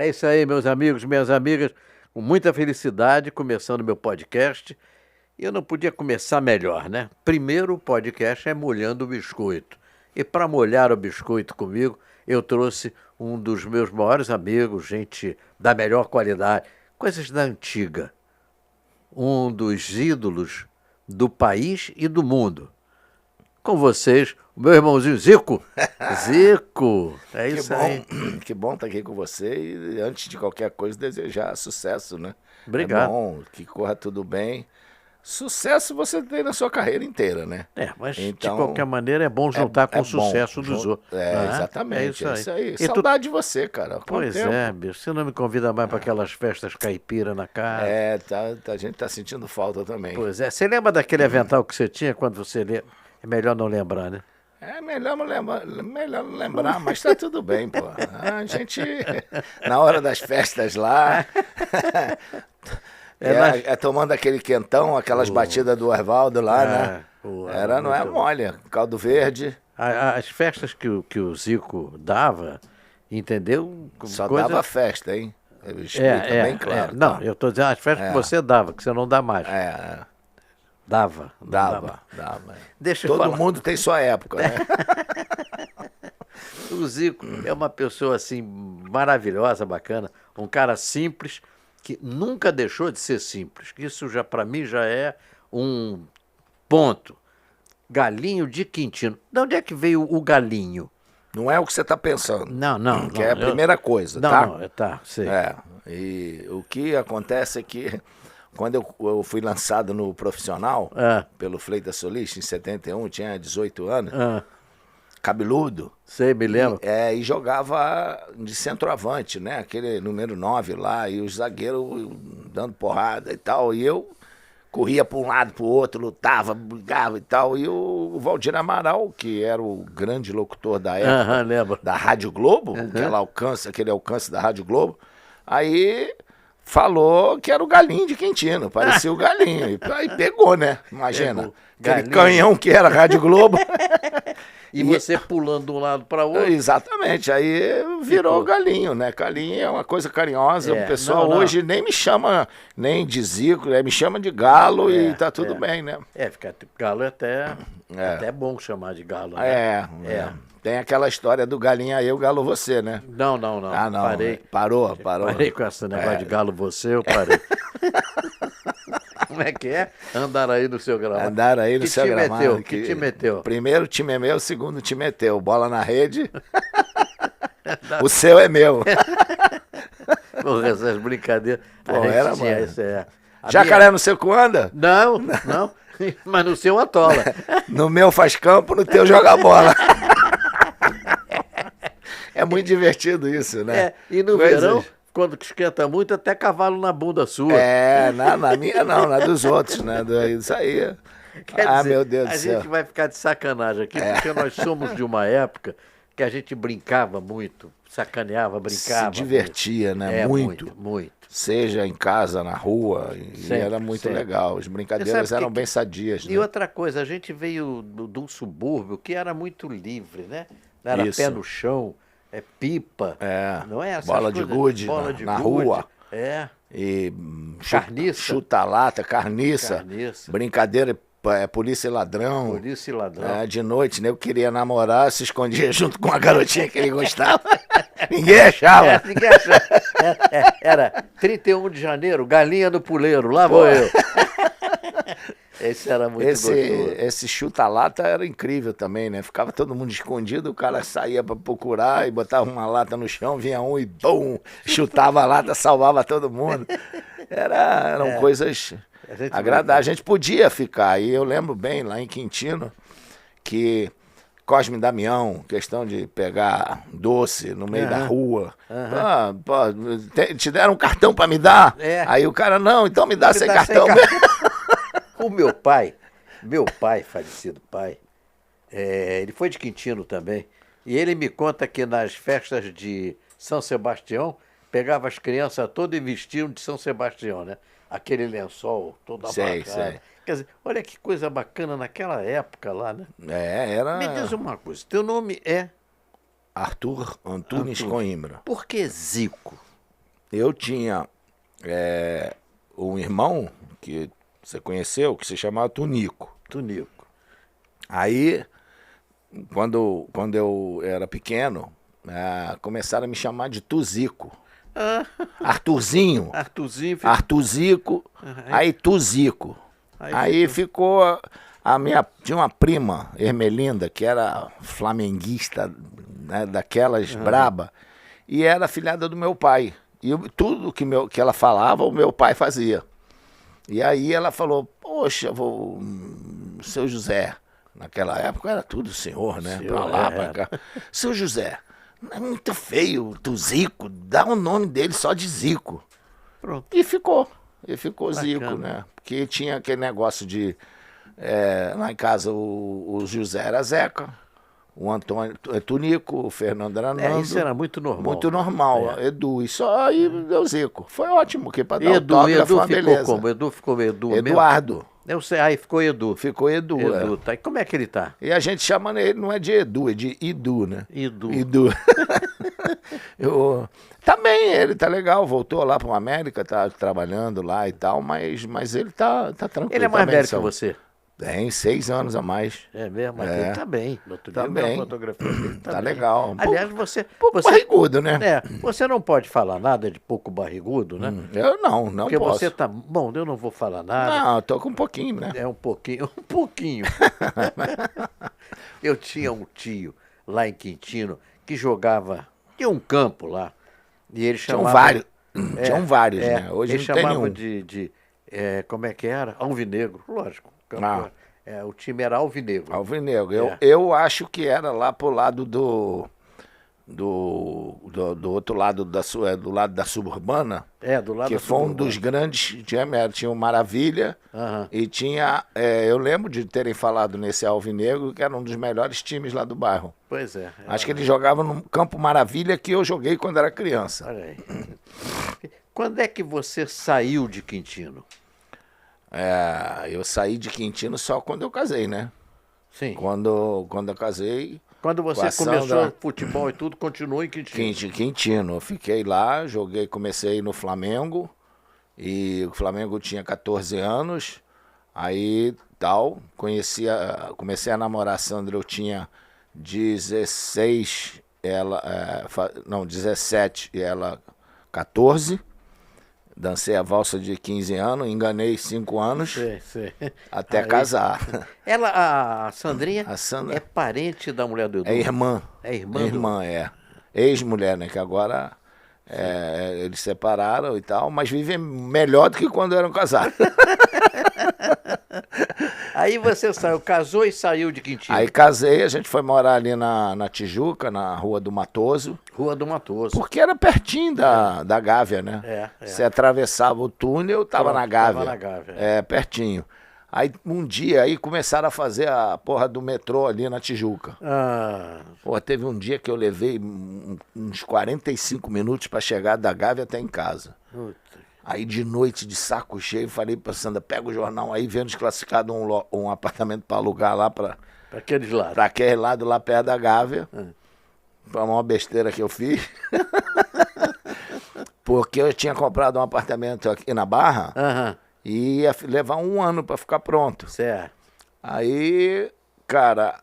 É isso aí, meus amigos, minhas amigas, com muita felicidade, começando meu podcast. E eu não podia começar melhor, né? Primeiro, o podcast é molhando o biscoito. E para molhar o biscoito comigo, eu trouxe um dos meus maiores amigos, gente da melhor qualidade, coisas da antiga. Um dos ídolos do país e do mundo. Com vocês, o meu irmãozinho Zico. Zico, é isso aí. Que bom estar aqui com você e antes de qualquer coisa desejar sucesso, né? Obrigado. É bom que corra tudo bem. Sucesso você tem na sua carreira inteira, né? Mas Então, de qualquer maneira é bom juntar com o sucesso dos outros. Exatamente, é isso aí. E Saudade de você, cara. Quanto Pois tempo? é, bicho, você não me convida mais para aquelas festas caipira na casa. A gente tá sentindo falta também. Pois é, você lembra daquele avental que você tinha quando você lê? É melhor não lembrar, né? É melhor não lembrar, mas tá tudo bem, pô. A gente, na hora das festas lá, tomando aquele quentão, aquelas batidas do Oswaldo lá, né? Não é mole, caldo verde. As festas que o Zico dava, entendeu? Só dava festa, hein? Eu explico bem claro. Não, eu tô dizendo as festas que você dava, que você não dá mais. Dava. Deixa eu Todo falar. mundo tem sua época, né? O Zico é uma pessoa assim maravilhosa, bacana, um cara simples que nunca deixou de ser simples. Isso já para mim já é um ponto. Galinho de Quintino. De onde é que veio o galinho? Não é o que você está pensando. Não. Que é a primeira coisa, tá? Tá, sei. E o que acontece é que quando eu fui lançado no profissional, pelo Fleitas Solista, em 71, tinha 18 anos, cabeludo. Sei, me lembro. E jogava de centroavante, né? Aquele número 9 lá, e os zagueiros dando porrada e tal. E eu corria para um lado, para o outro, lutava, brigava e tal. E o Valdir Amaral, que era o grande locutor da época, da Rádio Globo, aquele alcance da Rádio Globo, aí falou que era o Galinho de Quintino, parecia o Galinho. E aí pegou, né? Imagina, aquele canhão que era a Rádio Globo. E você pulando de um lado para o outro. Exatamente, aí virou Galinho, né? Galinho é uma coisa carinhosa, o pessoal hoje nem me chama nem de Zico, me chama de Galo e tá tudo bem, né? Ficar tipo Galo é até bom chamar de Galo, né? Tem aquela história do Galinho aí, o Galo você, né? Não. Parei. Parou. Parei com esse negócio de Galo você, eu parei. Como é que é? Andar aí no seu gramado. Andar aí no seu gramado. Que te meteu? Primeiro time é meu, segundo te meteu. Bola na rede. O seu é meu. Porra, essas brincadeiras. Era, mano. Jacaré Jacaré no seu cu anda? Não. Mas no seu atola. No meu faz campo, no teu joga bola. É muito divertido isso, né? E no verão, quando esquenta muito, até cavalo na bunda sua. Na minha não, na dos outros, né? Isso aí. Quer dizer, meu Deus do céu. A gente vai ficar de sacanagem aqui, porque nós somos de uma época que a gente brincava muito, sacaneava, brincava. Se divertia, muito. Né? Muito. Seja em casa, na rua, era muito legal. As brincadeiras eram bem sadias. E outra coisa, a gente veio de um subúrbio que era muito livre, né? Era pé no chão, pipa, não é? Bola de gude na rua. E carniça. Chuta-lata, carniça. Brincadeira, polícia e ladrão. Polícia e ladrão. De noite, né? Eu queria namorar, se escondia junto com a garotinha que ele gostava. Ninguém achava. Ninguém achava. Era 31 de janeiro, galinha no puleiro, lá vou eu. Esse era muito gostoso. Esse chuta-lata era incrível também, né? Ficava todo mundo escondido, o cara saía pra procurar e botava uma lata no chão, vinha um e bum, chutava a lata, salvava todo mundo. Eram coisas agradáveis. A gente podia ficar. E eu lembro bem, lá em Quintino, que Cosme e Damião, questão de pegar doce no meio da rua. Te deram um cartão pra me dar? Aí o cara, não, então me dá sem cartão. O meu pai, falecido pai, ele foi de Quintino também, e ele me conta que nas festas de São Sebastião, pegava as crianças todas e vestiam de São Sebastião, né? Aquele lençol todo amarrado. Quer dizer, olha que coisa bacana naquela época lá, né? Era... Me diz uma coisa, teu nome é? Arthur Antunes Coimbra. Por que Zico? eu tinha um irmão que você conheceu, que se chamava Tunico. Tunico. Aí, quando eu era pequeno, começaram a me chamar de Tuzico. Arthurzinho. Arthurzico, aí Tuzico. Aí ficou... Tinha uma prima, Ermelinda, que era flamenguista, né, daquelas braba, e era filhada do meu pai. E tudo que ela falava, o meu pai fazia. E aí ela falou, poxa, seu José, naquela época era tudo senhor, né? Pra lá, pra cá. Seu José, não é muito feio, Zico, dá o nome dele só de Zico. Pronto. E ficou Bacana. Zico, né? Porque tinha aquele negócio de... lá em casa o José era Zeca, o Antônio é Tunico, o Fernando era Nando. Isso era muito normal. Muito normal, Edu. E só aí deu Zico. Foi ótimo, que para dar autógrafo Edu foi uma ficou beleza. como? Edu ficou Edu Eduardo. Mesmo? Eu sei, aí ficou Edu. Ficou Edu. Tá. E como é que ele tá? E a gente chama ele, não é de Edu, é de Idu, né? Idu. Tá bem, ele tá legal, voltou lá para América, tá trabalhando lá e tal, mas ele tá tranquilo. Ele é mais velho que você? Tem 6 anos a mais. É mesmo, mas ele tá bem. No outro tá dia, bem. a fotografia dele Tá bem. legal. Aliás, você barrigudo, né? Você não pode falar nada de pouco barrigudo, né? Eu não Porque posso. você tá... Bom, eu não vou falar nada. Não, eu tô com um pouquinho, né? É um pouquinho. Eu tinha um tio lá em Quintino que jogava... Tinha um campo lá. E ele chamava... Tinham vários, né? Hoje ele não tem chamava nenhum. como é que era? Alvinegro, lógico. O time era Alvinegro. Alvinegro. Eu acho que era lá pro lado do outro lado do lado da Suburbana. Do lado que da foi um Suburbana. dos grandes. Tinha o Maravilha e tinha. Eu lembro de terem falado nesse Alvinegro que era um dos melhores times lá do bairro. Pois é. Acho que ele jogava no Campo Maravilha que eu joguei quando era criança. Olha aí. Quando é que você saiu de Quintino? Eu saí de Quintino só quando eu casei, né? Sim. Quando eu casei... Quando você começou futebol e tudo, continuou em Quintino? Quintino. Eu fiquei lá, comecei no Flamengo, e o Flamengo tinha 14 anos, aí tal, comecei a namorar a Sandra, eu tinha 16, 17 e ela 14. Dancei a valsa de 15 anos, enganei 5 anos, até casar. A Sandrinha Sandra é parente da mulher do Edu? É irmã. É irmã? Irmã, ex-mulher, né? Que agora eles separaram e tal, mas vivem melhor do que quando eram casados. Aí você casou e saiu de Quintino? Aí casei, a gente foi morar ali na Tijuca, na Rua do Matoso. Rua do Matoso. Porque era pertinho da Gávea, né? Você atravessava o túnel, tava na Gávea. Tava na Gávea. Pertinho. Aí um dia começaram a fazer a porra do metrô ali na Tijuca. Teve um dia que eu levei uns 45 minutos para chegar da Gávea até em casa. Aí de noite, de saco cheio, falei pra Sandra, pega o jornal aí, vendo desclassificado um apartamento para alugar lá para aqueles lados. Para aquele lado lá perto da Gávea. Foi uma besteira que eu fiz. Porque eu tinha comprado um apartamento aqui na Barra e ia levar 1 ano para ficar pronto. Certo. Aí, cara,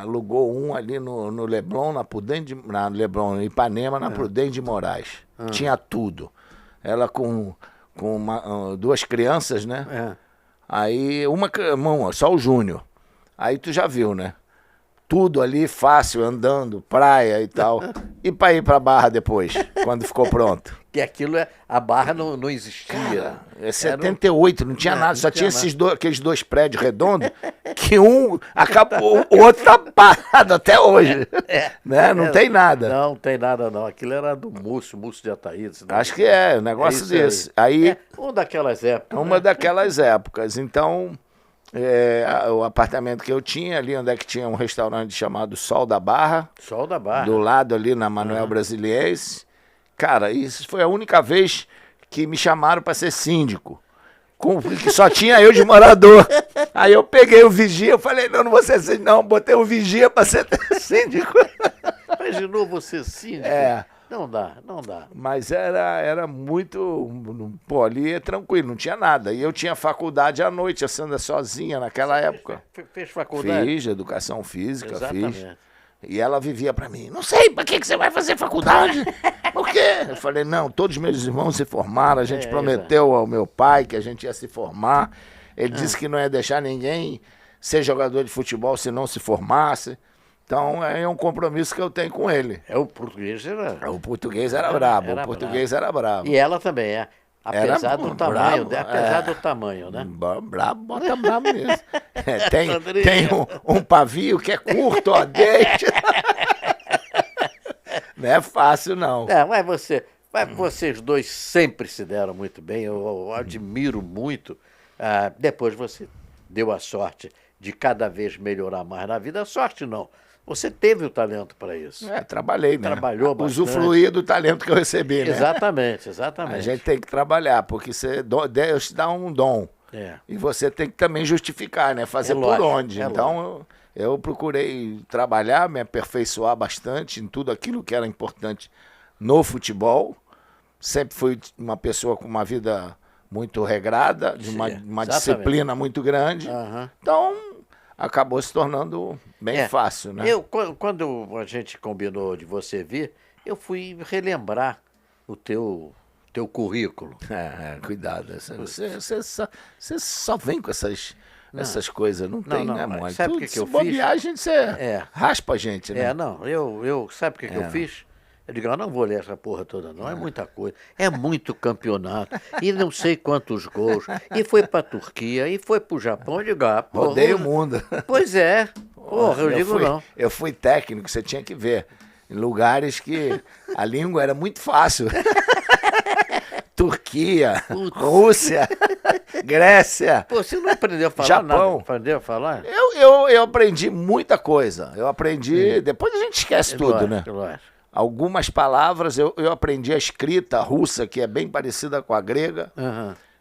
alugou um ali no Leblon, na Leblon, em Ipanema, na Prudente de Moraes. Tinha tudo. Ela com 2 crianças, né? Aí, só o Júnior. Aí tu já viu, né? Tudo ali fácil, andando, praia e tal. E para ir para Barra depois, quando ficou pronto? Que aquilo a Barra não existia. Cara, 78, não tinha nada, só tinha aqueles 2 prédios redondos, que um acabou, o outro tá parado até hoje. Né? Não tem nada. Não tem nada, não. Aquilo era do Múcio de Ataíde. Acho que um negócio desse. Aí, uma daquelas épocas. Uma daquelas épocas. Então, o apartamento que eu tinha, ali onde é que tinha um restaurante chamado Sol da Barra. Sol da Barra. Do lado ali na Manuel Brasiliense. Cara, isso foi a única vez que me chamaram para ser síndico. Que só tinha eu de morador. Aí eu peguei o vigia, eu falei, não vou ser síndico, não. Botei o vigia para ser síndico. Imaginou você síndico? Não dá, não dá. Mas era muito... Pô, ali é tranquilo, não tinha nada. E eu tinha faculdade à noite, assim, sozinha naquela época. Fez faculdade? Fiz educação física, Exatamente. fiz. E ela vivia pra mim, não sei, pra que você vai fazer faculdade? Por quê? Eu falei, não, todos meus irmãos se formaram, a gente prometeu ao meu pai que a gente ia se formar. Ele disse que não ia deixar ninguém ser jogador de futebol se não se formasse. Então é um compromisso que eu tenho com ele. O português era... O português era brabo, Era o português era brabo. E ela também é. Apesar do tamanho, brabo, apesar do tamanho, né? Brabo, bota brabo mesmo. Tem um pavio que é curto, ó, dente. Não é fácil, não. Mas vocês dois sempre se deram muito bem, eu admiro muito. Depois você deu a sorte de cada vez melhorar mais na vida. A sorte não, você teve o talento para isso. Trabalhei, né? Trabalhou bastante. Usufruí do talento que eu recebi, né? Exatamente, exatamente. A gente tem que trabalhar, porque Deus te dá um dom. E você tem que também justificar, né? Fazer por onde. Então, eu procurei trabalhar, me aperfeiçoar bastante em tudo aquilo que era importante no futebol. Sempre fui uma pessoa com uma vida muito regrada, de uma disciplina muito grande. Então, acabou se tornando bem fácil, né? Quando a gente combinou de você vir, eu fui relembrar o teu currículo. Cuidado. Você só vem com essas coisas, não tem, né, mãe? Sabe o que eu fiz? Viagem, você raspa a gente, né? Sabe o que eu fiz? Eu digo, eu não vou ler essa porra toda, não. É muita coisa. É muito campeonato. E não sei quantos gols. E foi pra Turquia, e foi pro Japão. Eu digo, rodei o mundo. Pois é. Porra, não. Eu fui técnico, você tinha que ver. Em lugares que a língua era muito fácil. Turquia, Rússia, Grécia. Pô, você não aprendeu a falar Japão. nada? Aprendeu a falar? Eu aprendi muita coisa. Eu aprendi... Depois a gente esquece tudo, né? Lógico. Algumas palavras, eu aprendi a escrita russa, que é bem parecida com a grega,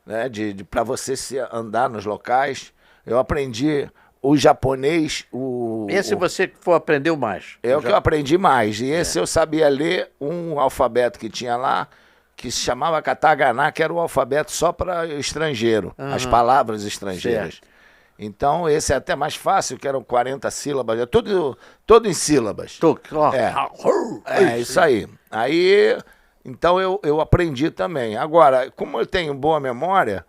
né, para você andar nos locais. Eu aprendi o japonês. Esse você aprendeu mais? É o que eu aprendi mais. E esse eu sabia ler um alfabeto que tinha lá, que se chamava katakana, que era um alfabeto só para estrangeiro, as palavras estrangeiras. Certo. Então, esse é até mais fácil, que eram 40 sílabas, tudo em sílabas. Isso aí. Aí, então, eu aprendi também. Agora, como eu tenho boa memória,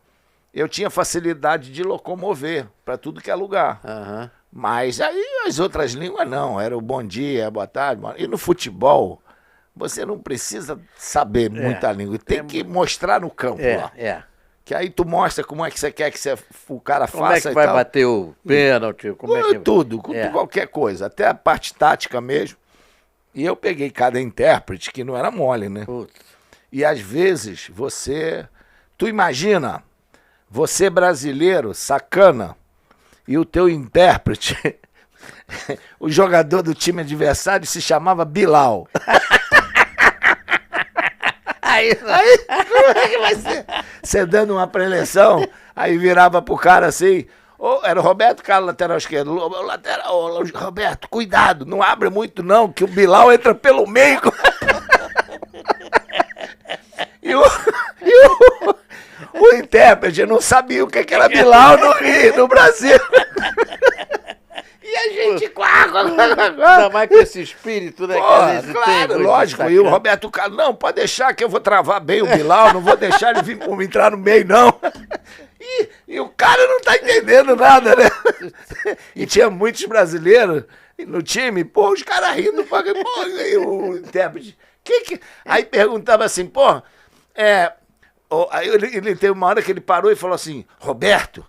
eu tinha facilidade de locomover para tudo que é lugar. Mas aí as outras línguas não, era o bom dia, boa tarde. E no futebol, você não precisa saber muita língua, tem que mostrar no campo lá. Que aí tu mostra como é que você quer que o cara faça. Como é que vai bater o pênalti? Tudo, qualquer coisa, até a parte tática mesmo. E eu peguei cada intérprete, que não era mole, né? Putz. E às vezes tu imagina, você brasileiro, sacana, e o teu intérprete, o jogador do time adversário se chamava Bilal. Aí, como é que vai ser? Você dando uma preleção, aí virava pro cara assim, era o Roberto Carlos, lateral esquerdo. Roberto, cuidado, não abre muito não, que o Bilal entra pelo meio. E o intérprete não sabia o que era Bilal no Rio, no Brasil. E a gente... Ainda mais com esse espírito, né? Claro, lógico. E o Roberto Carlos, não, pode deixar que eu vou travar bem o Bilal, não vou deixar ele entrar no meio, não. E o cara não tá entendendo nada, né? E tinha muitos brasileiros no time, os caras rindo, e o intérprete... Aí perguntava assim, aí ele teve uma hora que ele parou e falou assim, Roberto,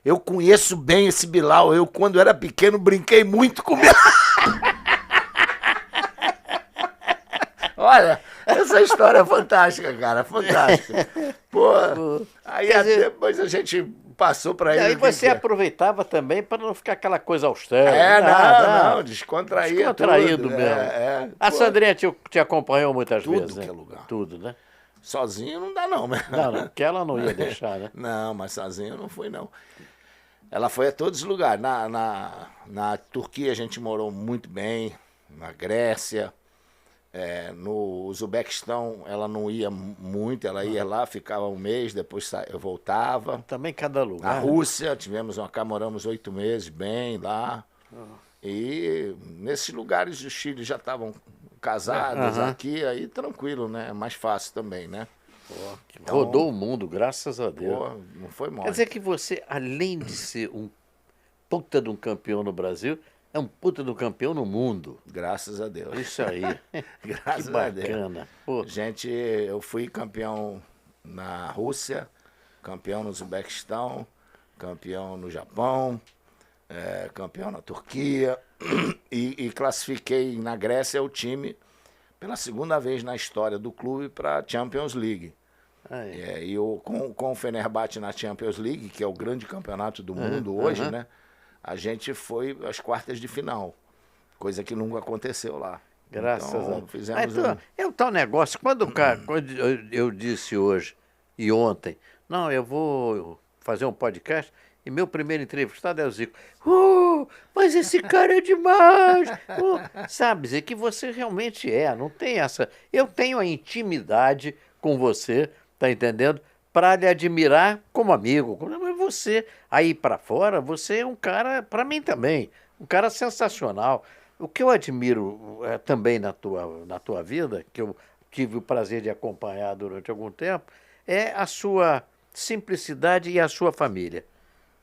eu conheço bem esse Bilal. Eu, quando era pequeno, brinquei muito com o Bilal. Olha, essa história é fantástica, cara. Fantástica. Aí depois a gente passou para ele. E aí você aproveitava também para não ficar aquela coisa austera. Não, descontraído tudo. Mesmo. A Sandrinha te acompanhou muitas vezes, tudo né? que é lugar. Tudo, né? Sozinho não dá não, né? Não, porque ela não ia deixar, né? Não, mas sozinho não fui, não. Ela foi a todos os lugares. Na Turquia a gente morou muito bem, na Grécia. No Uzbequistão, ela não ia muito, ela ia lá, ficava um mês, depois eu voltava. Também cada lugar. Na Rússia, moramos 8 meses, bem lá. E nesses lugares os filhos já estavam casados, aqui, aí tranquilo, né? É mais fácil também, né? Então, rodou o mundo, graças a Deus. Não foi mal. Quer dizer que você, além de ser um puta de um campeão no Brasil, é um puta de um campeão no mundo. Graças a Deus. Isso aí. Graças que bacana. a Deus. Eu fui campeão na Rússia, campeão no Uzbequistão, campeão no Japão, campeão na Turquia e classifiquei na Grécia o time pela segunda vez na história do clube para a Champions League. Com o Fenerbahçe na Champions League, que é o grande campeonato do mundo hoje, né? A gente foi às quartas de final, coisa que nunca aconteceu lá. Graças a Deus. Fizemos É o tal negócio, quando eu disse hoje e ontem, não, eu vou fazer um podcast, e meu primeiro entrevistado é o Zico. Mas esse cara é demais! Sabe, Zico, que você realmente não tem essa... Eu tenho a intimidade com você, tá entendendo? Para lhe admirar como amigo. Mas você, aí para fora, você é um cara, para mim também, um cara sensacional. O que eu admiro também na tua vida, que eu tive o prazer de acompanhar durante algum tempo, é a sua simplicidade e a sua família.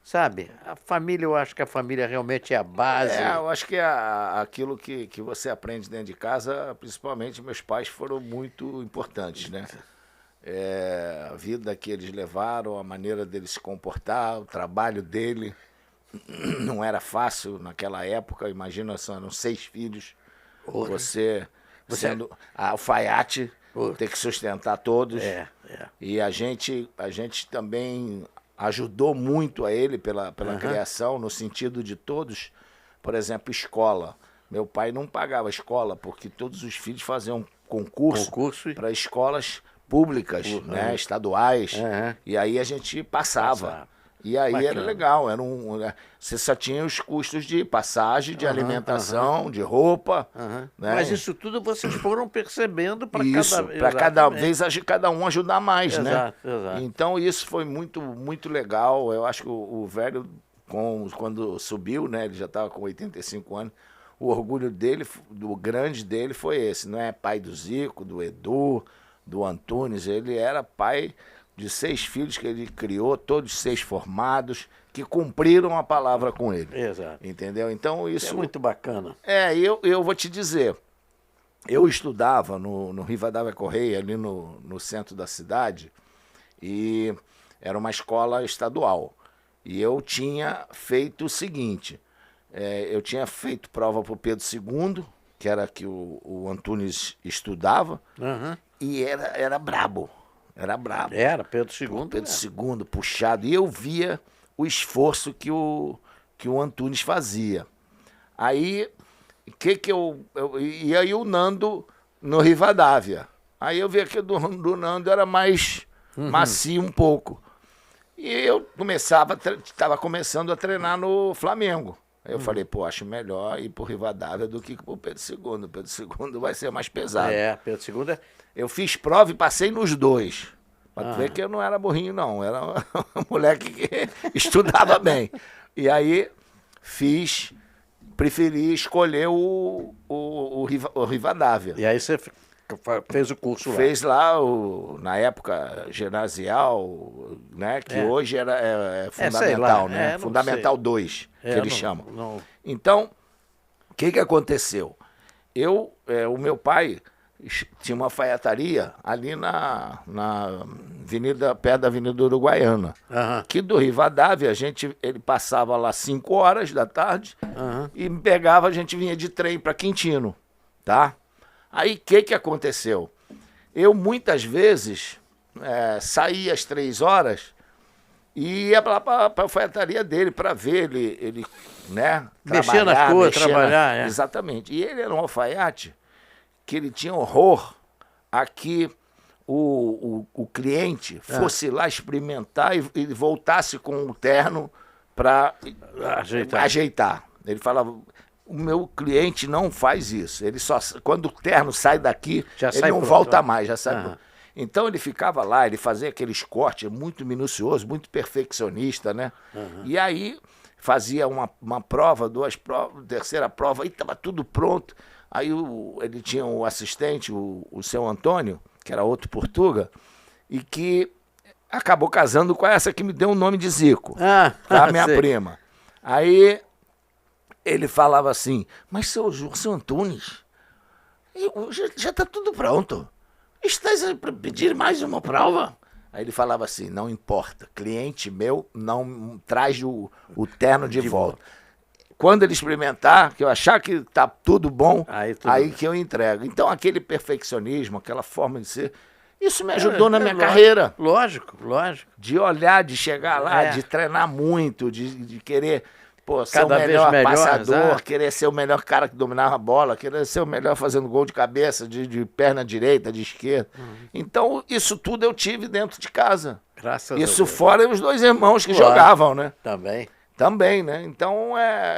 Sabe? A família, eu acho que a família realmente é a base. Eu acho que aquilo que você aprende dentro de casa, principalmente meus pais foram muito importantes, né? A vida que eles levaram, a maneira dele se comportar, o trabalho dele. Não era fácil naquela época, imagina, eram 6 filhos. Você sendo alfaiate, ter que sustentar todos. E a gente também ajudou muito a ele pela criação, no sentido de todos. Por exemplo, escola. Meu pai não pagava escola, porque todos os filhos faziam concurso para escolas públicas, né, estaduais, e aí a gente passava. E aí bacana. Era legal, você só tinha os custos de passagem, de alimentação, de roupa. Né? Mas isso tudo vocês foram percebendo para cada vez cada um ajudar mais, né? Exato. Então isso foi muito, muito legal. Eu acho que o velho, quando subiu, né, ele já estava com 85 anos, o orgulho dele, do grande dele foi esse, não é pai do Zico, do Edu, do Antunes, ele era pai de 6 filhos que ele criou, todos 6 formados, que cumpriram a palavra com ele. Exato. Entendeu? Então isso... É muito bacana. Eu vou te dizer, eu estudava no Rivadavia Correia, ali no centro da cidade, e era uma escola estadual. E eu tinha feito o seguinte, eu tinha feito prova para o Pedro II, que era que o Antunes estudava, e era brabo. Era brabo. Era, Pedro II. Pedro II, puxado. E eu via o esforço que o Antunes fazia. Aí, e aí o Nando no Rivadavia. Aí eu via que do Nando era mais macio um pouco. E eu estava começando a treinar no Flamengo. Aí eu falei, acho melhor ir pro Rivadavia do que pro Pedro II. O Pedro II vai ser mais pesado. Pedro II Eu fiz prova e passei nos 2. Pra ver que eu não era burrinho, não. Era um moleque que estudava bem. E aí preferi escolher o Rivadavia. E aí você fez o curso lá? Fez lá, na época, ginasial, né? Que hoje é fundamental, né? Fundamental 2, que eles chamam. Não. Então, o que aconteceu? O meu pai tinha uma alfaiataria ali na avenida, perto da Avenida Uruguaiana. Que do Rivadavia, ele passava lá 5 horas da tarde e me pegava, a gente vinha de trem para Quintino, tá? Aí, o que aconteceu? Eu, muitas vezes, saía às 3 horas e ia lá para a alfaiataria dele, para ver ele né? Mexer nas coisas, trabalhar. Exatamente. E ele era um alfaiate que ele tinha horror a que o cliente fosse lá experimentar e voltasse com o terno para ajeitar. Ele falava, O meu cliente não faz isso. Ele só, quando o terno sai daqui, Já ele sai não pronto, volta né? mais, já sai pronto. Então ele ficava lá, ele fazia aqueles cortes muito minucioso, muito perfeccionista, né? E aí fazia uma prova, 2 provas, terceira prova, aí estava tudo pronto. Aí ele tinha o assistente, o seu Antônio, que era outro Portuga, e que acabou casando com essa que me deu o nome de Zico, tá? Minha sei. prima. Aí ele falava assim, mas seu Antunes, já está tudo pronto. Estás a pedir mais uma prova? Aí ele falava assim, não importa, cliente meu não traz o terno de volta. Quando ele experimentar, que eu achar que tá tudo bom, aí que eu entrego. Então aquele perfeccionismo, aquela forma de ser, isso me ajudou na minha carreira. Lógico. De olhar, de chegar lá, de treinar muito, de querer... Pô, ser Cada o melhor vez melhor, passador, exato. querer ser o melhor cara que dominava a bola, querer ser o melhor fazendo gol de cabeça, de perna direita, de esquerda. Então, isso tudo eu tive dentro de casa. Graças a Isso Deus. fora os 2 irmãos que jogavam, né? Também, né? Então,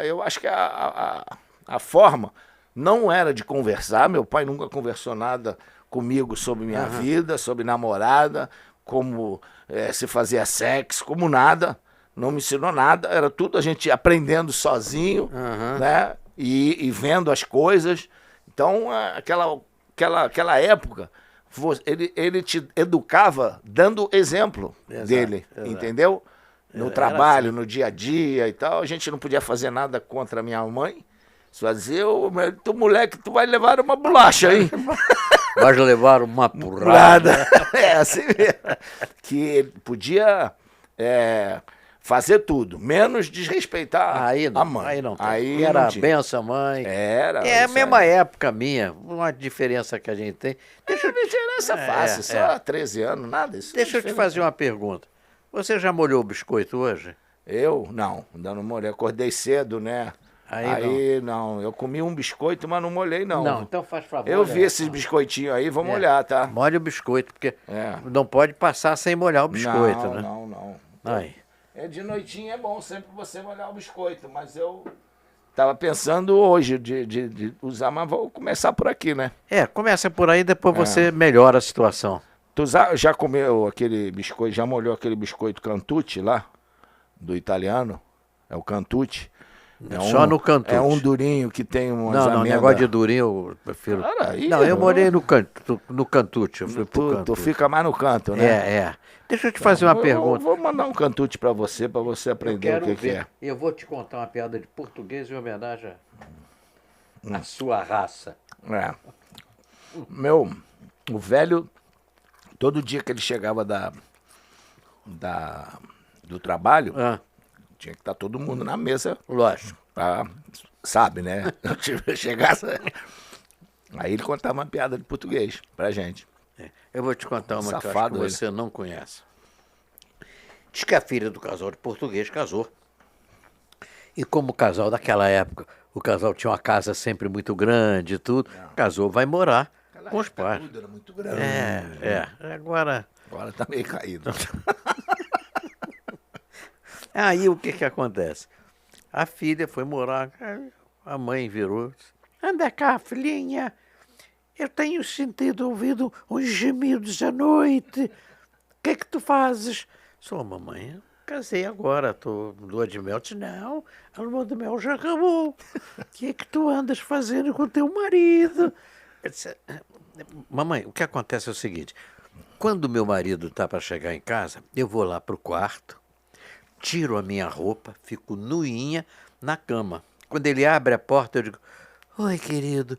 eu acho que a forma não era de conversar. Meu pai nunca conversou nada comigo sobre minha vida, sobre namorada, como se fazia sexo, como nada. Não me ensinou nada, era tudo a gente aprendendo sozinho, né? E vendo as coisas. Então, aquela época, ele te educava dando exemplo dele, entendeu? No trabalho, no dia a dia e tal. A gente não podia fazer nada contra a minha mãe. Só dizer, tu moleque, tu vai levar uma bolacha aí. Vai levar uma porrada. É assim mesmo. Que ele podia... fazer tudo, menos desrespeitar a mãe. Aí não tem. Aí era não tinha. benção, mãe. Era. É a mesma época minha, uma diferença que a gente tem. Diferença fácil, só 13 anos, nada. Isso Deixa eu te fazer uma pergunta. Você já molhou o biscoito hoje? Eu? Não, ainda não molhei. Acordei cedo, né? Aí não. Eu comi um biscoito, mas não molhei, não. Não, então faz favor. Eu vi esses biscoitinhos aí, vou molhar, tá? Molha o biscoito, porque não pode passar sem molhar o biscoito, né? Não. Aí. De noitinha é bom sempre você molhar o biscoito, mas eu tava pensando hoje de usar, mas vou começar por aqui, né? Começa por aí, depois você melhora a situação. Tu já comeu aquele biscoito, já molhou aquele biscoito Cantucci lá, do italiano? É o Cantucci. Só no Cantucci. É um durinho que tem umas Não, negócio de durinho eu prefiro. Eu molhei no Cantucci. Eu fui pro Cantucci. Tu fica mais no canto, né? Deixa eu te fazer uma pergunta. Vou mandar um Cantucci pra você aprender o que é. Eu vou te contar uma piada de português em homenagem à sua raça. O velho, todo dia que ele chegava do trabalho, tinha que estar todo mundo na mesa. Lógico. Sabe, né? Chegasse... Aí ele contava uma piada de português pra gente. Eu vou te contar uma Safado, que eu acho que você não conhece. Diz que a filha do casal de português casou. E como o casal daquela época, o casal tinha uma casa sempre muito grande e tudo, casou, vai morar com os pais. Tudo era muito grande. Agora tá meio caído. Aí o que acontece? A filha foi morar, a mãe virou, anda cá, filhinha, eu tenho ouvido uns gemidos à noite, o que é que tu fazes? Sou mamãe, eu casei agora, estou lua de mel. Disse, não, a lua de mel já acabou, o que é que tu andas fazendo com o teu marido? Eu disse, mamãe, o que acontece é o seguinte, quando meu marido está para chegar em casa, eu vou lá para o quarto, tiro a minha roupa, fico nuinha na cama. Quando ele abre a porta, eu digo, oi, querido,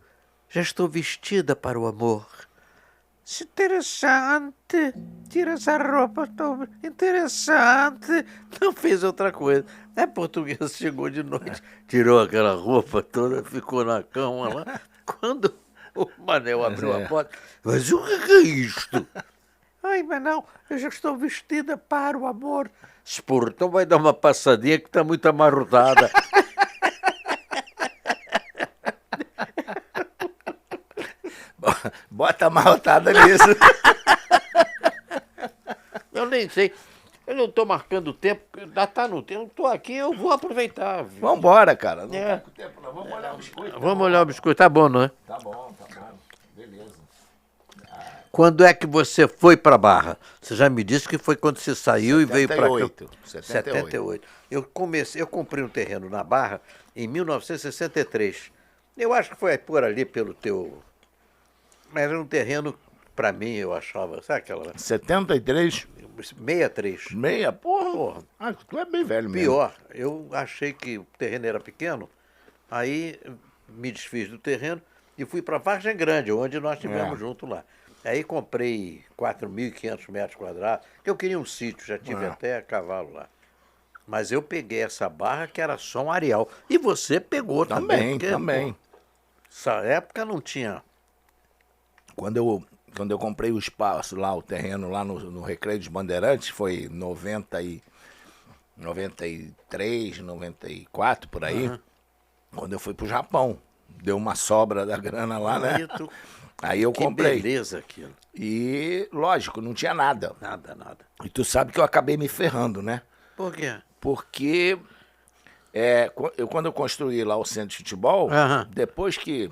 já estou vestida para o amor. Interessante, tira essa roupa, estou interessante. Não fez outra coisa. A portuguesa chegou de noite, tirou aquela roupa toda, ficou na cama lá. Quando o Manel abriu a porta, mas o que é isto? Ai, mas não, eu já estou vestida para o amor. Porra, então vai dar uma passadinha que está muito amarrotada. Bota amarrotada nisso. Eu nem sei. Eu não estou marcando tempo, ainda está no tempo. Eu estou aqui, eu vou aproveitar. Vambora, cara. Não tá com tempo, não. Vamos olhar biscoito. Vamos olhar o biscoito. Tá bom, não é? Tá bom. Beleza. Quando é que você foi para Barra? Você já me disse que foi quando você saiu e veio para cá. 78. Eu comprei um terreno na Barra em 1963. Eu acho que foi por ali pelo teu... Mas era um terreno, para mim, eu achava... Sabe aquela... 73? 63. Meia? Porra. Ah, tu é bem velho mesmo. Pior, eu achei que o terreno era pequeno, aí me desfiz do terreno e fui para Vargem Grande, onde nós estivemos junto lá. Aí comprei 4.500 metros quadrados, que eu queria um sítio, já tive até a cavalo lá. Mas eu peguei essa Barra que era só um areal. E você pegou também. Também. Essa época não tinha... Quando eu comprei o espaço lá, o terreno lá no Recreio dos Bandeirantes, foi 93, 94, por aí, quando eu fui pro Japão. Deu uma sobra da grana lá, né? Aí eu comprei. Que beleza aquilo. E, lógico, não tinha nada. Nada. E tu sabe que eu acabei me ferrando, né? Por quê? Porque quando eu construí lá o centro de futebol, depois que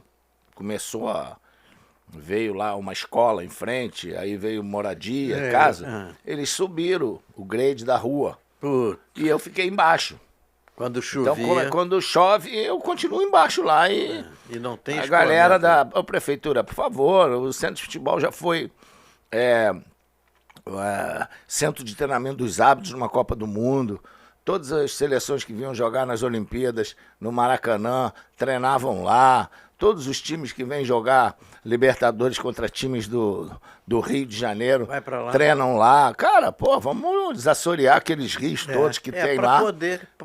veio lá uma escola em frente, aí veio moradia, casa, eles subiram o grade da rua. E eu fiquei embaixo. Quando chovia... Então, quando chove, eu continuo embaixo lá. E não tem a galera da prefeitura, por favor, o centro de futebol já foi centro de treinamento dos árbitros numa Copa do Mundo. Todas as seleções que vinham jogar nas Olimpíadas, no Maracanã, treinavam lá. Todos os times que vêm jogar Libertadores contra times do Rio de Janeiro treinam lá. Cara, pô, vamos desassorear aqueles rios todos que tem lá.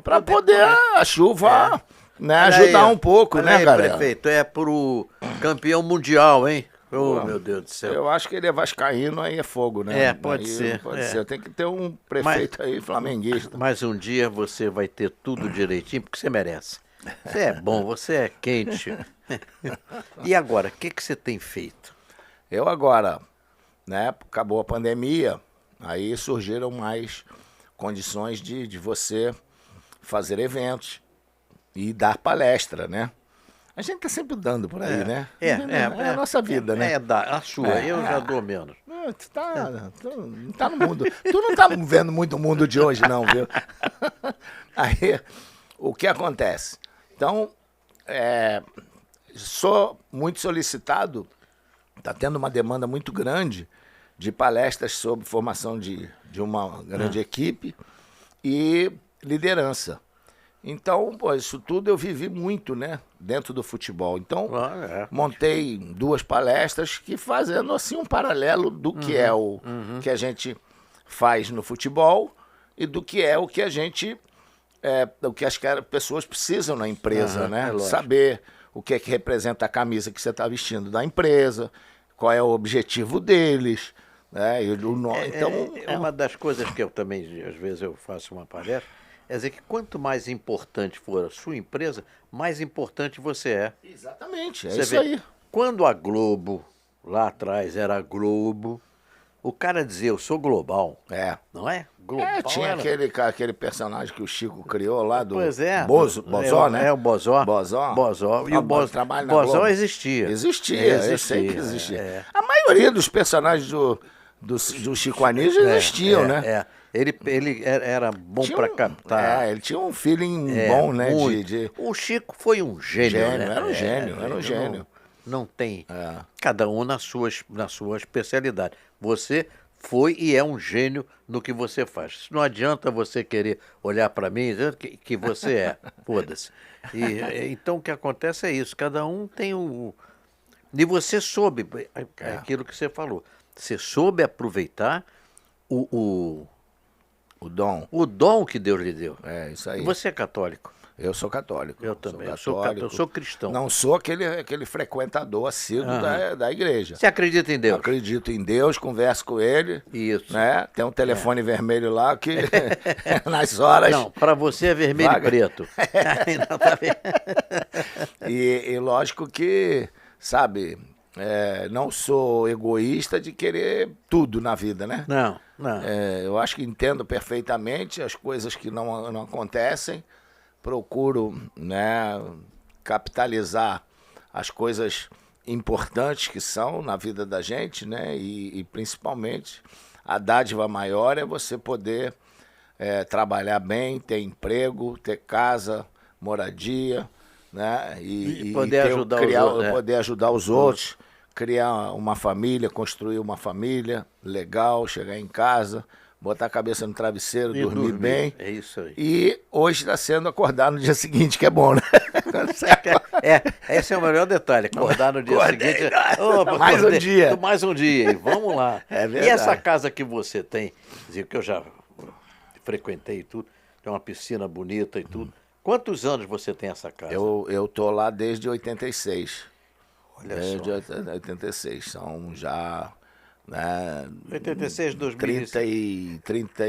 Para poder a chuva ajudar um pouco, né, galera? Prefeito, é pro campeão mundial, hein? Meu Deus do céu. Eu acho que ele é vascaíno, aí é fogo, né? Pode ser. Pode ser. Tem que ter um prefeito aí flamenguista. Mas um dia você vai ter tudo direitinho, porque você merece. Você é bom, você é quente. E agora, o que você tem feito? Eu agora, né, acabou a pandemia, aí surgiram mais condições de você fazer eventos e dar palestra, né? A gente tá sempre dando por aí, né? É a nossa vida, né? A sua, eu já dou menos. Tu não tá no mundo. Tu não tá vendo muito o mundo de hoje, não, viu? Aí, o que acontece? Então, sou muito solicitado, está tendo uma demanda muito grande de palestras sobre formação de uma grande equipe e liderança. Então, pô, isso tudo eu vivi muito, né, dentro do futebol. Então, montei 2 palestras que fazendo assim um paralelo do que é o que a gente faz no futebol e do que é o que a gente... o que as pessoas precisam na empresa, né? Saber o que é que representa a camisa que você está vestindo da empresa, qual é o objetivo deles, né? Então, uma das coisas que eu também, às vezes, eu faço uma palestra, é dizer que quanto mais importante for a sua empresa, mais importante você é. Exatamente, você isso aí. Quando a Globo, lá atrás, era a Globo, o cara dizia, eu sou global. Não é? Global tinha aquele personagem que o Chico criou lá do Bozó, né? O Bozó. Bozó. E o Bozó existia. Eu sei que existia. A maioria dos personagens do Chico Anísio existiam, né? Ele era bom para captar. Ele tinha um feeling bom, né? O Chico foi um gênio, né? Era um gênio. Não tem. Cada um na sua especialidade. Você foi e é um gênio no que você faz. Não adianta você querer olhar para mim e dizer que você é. Foda-se. Então o que acontece é isso. Cada um tem o... E você soube aquilo que você falou. Você soube aproveitar o dom que Deus lhe deu. Isso aí. E você é católico? Eu sou católico. Eu também. Eu sou cristão. Não sou aquele frequentador assíduo da igreja. Você acredita em Deus? Acredito em Deus, converso com ele. Isso. Né? Tem um telefone vermelho lá que nas horas... Não, para você é vermelho e preto. E lógico que, sabe, não sou egoísta de querer tudo na vida, né? Não. Eu acho que entendo perfeitamente as coisas que não acontecem. Procuro, né, capitalizar as coisas importantes que são na vida da gente, né? E principalmente a dádiva maior é você poder trabalhar bem, ter emprego, ter casa, moradia, né? E poder ajudar os outros, poder ajudar os outros, criar uma família, construir uma família legal, chegar em casa, botar a cabeça no travesseiro, dormir bem. É isso aí. E hoje está sendo acordar no dia seguinte, que é bom, né? Esse é o melhor detalhe, acordar no dia seguinte. Opa, mais um dia. Mais um dia, e vamos lá. É verdade. E essa casa que você tem, dizer que eu já frequentei e tudo, tem uma piscina bonita e tudo. Quantos anos você tem essa casa? Eu tô lá desde 86. Olha Desde só. 86, são já... Né, 86, 30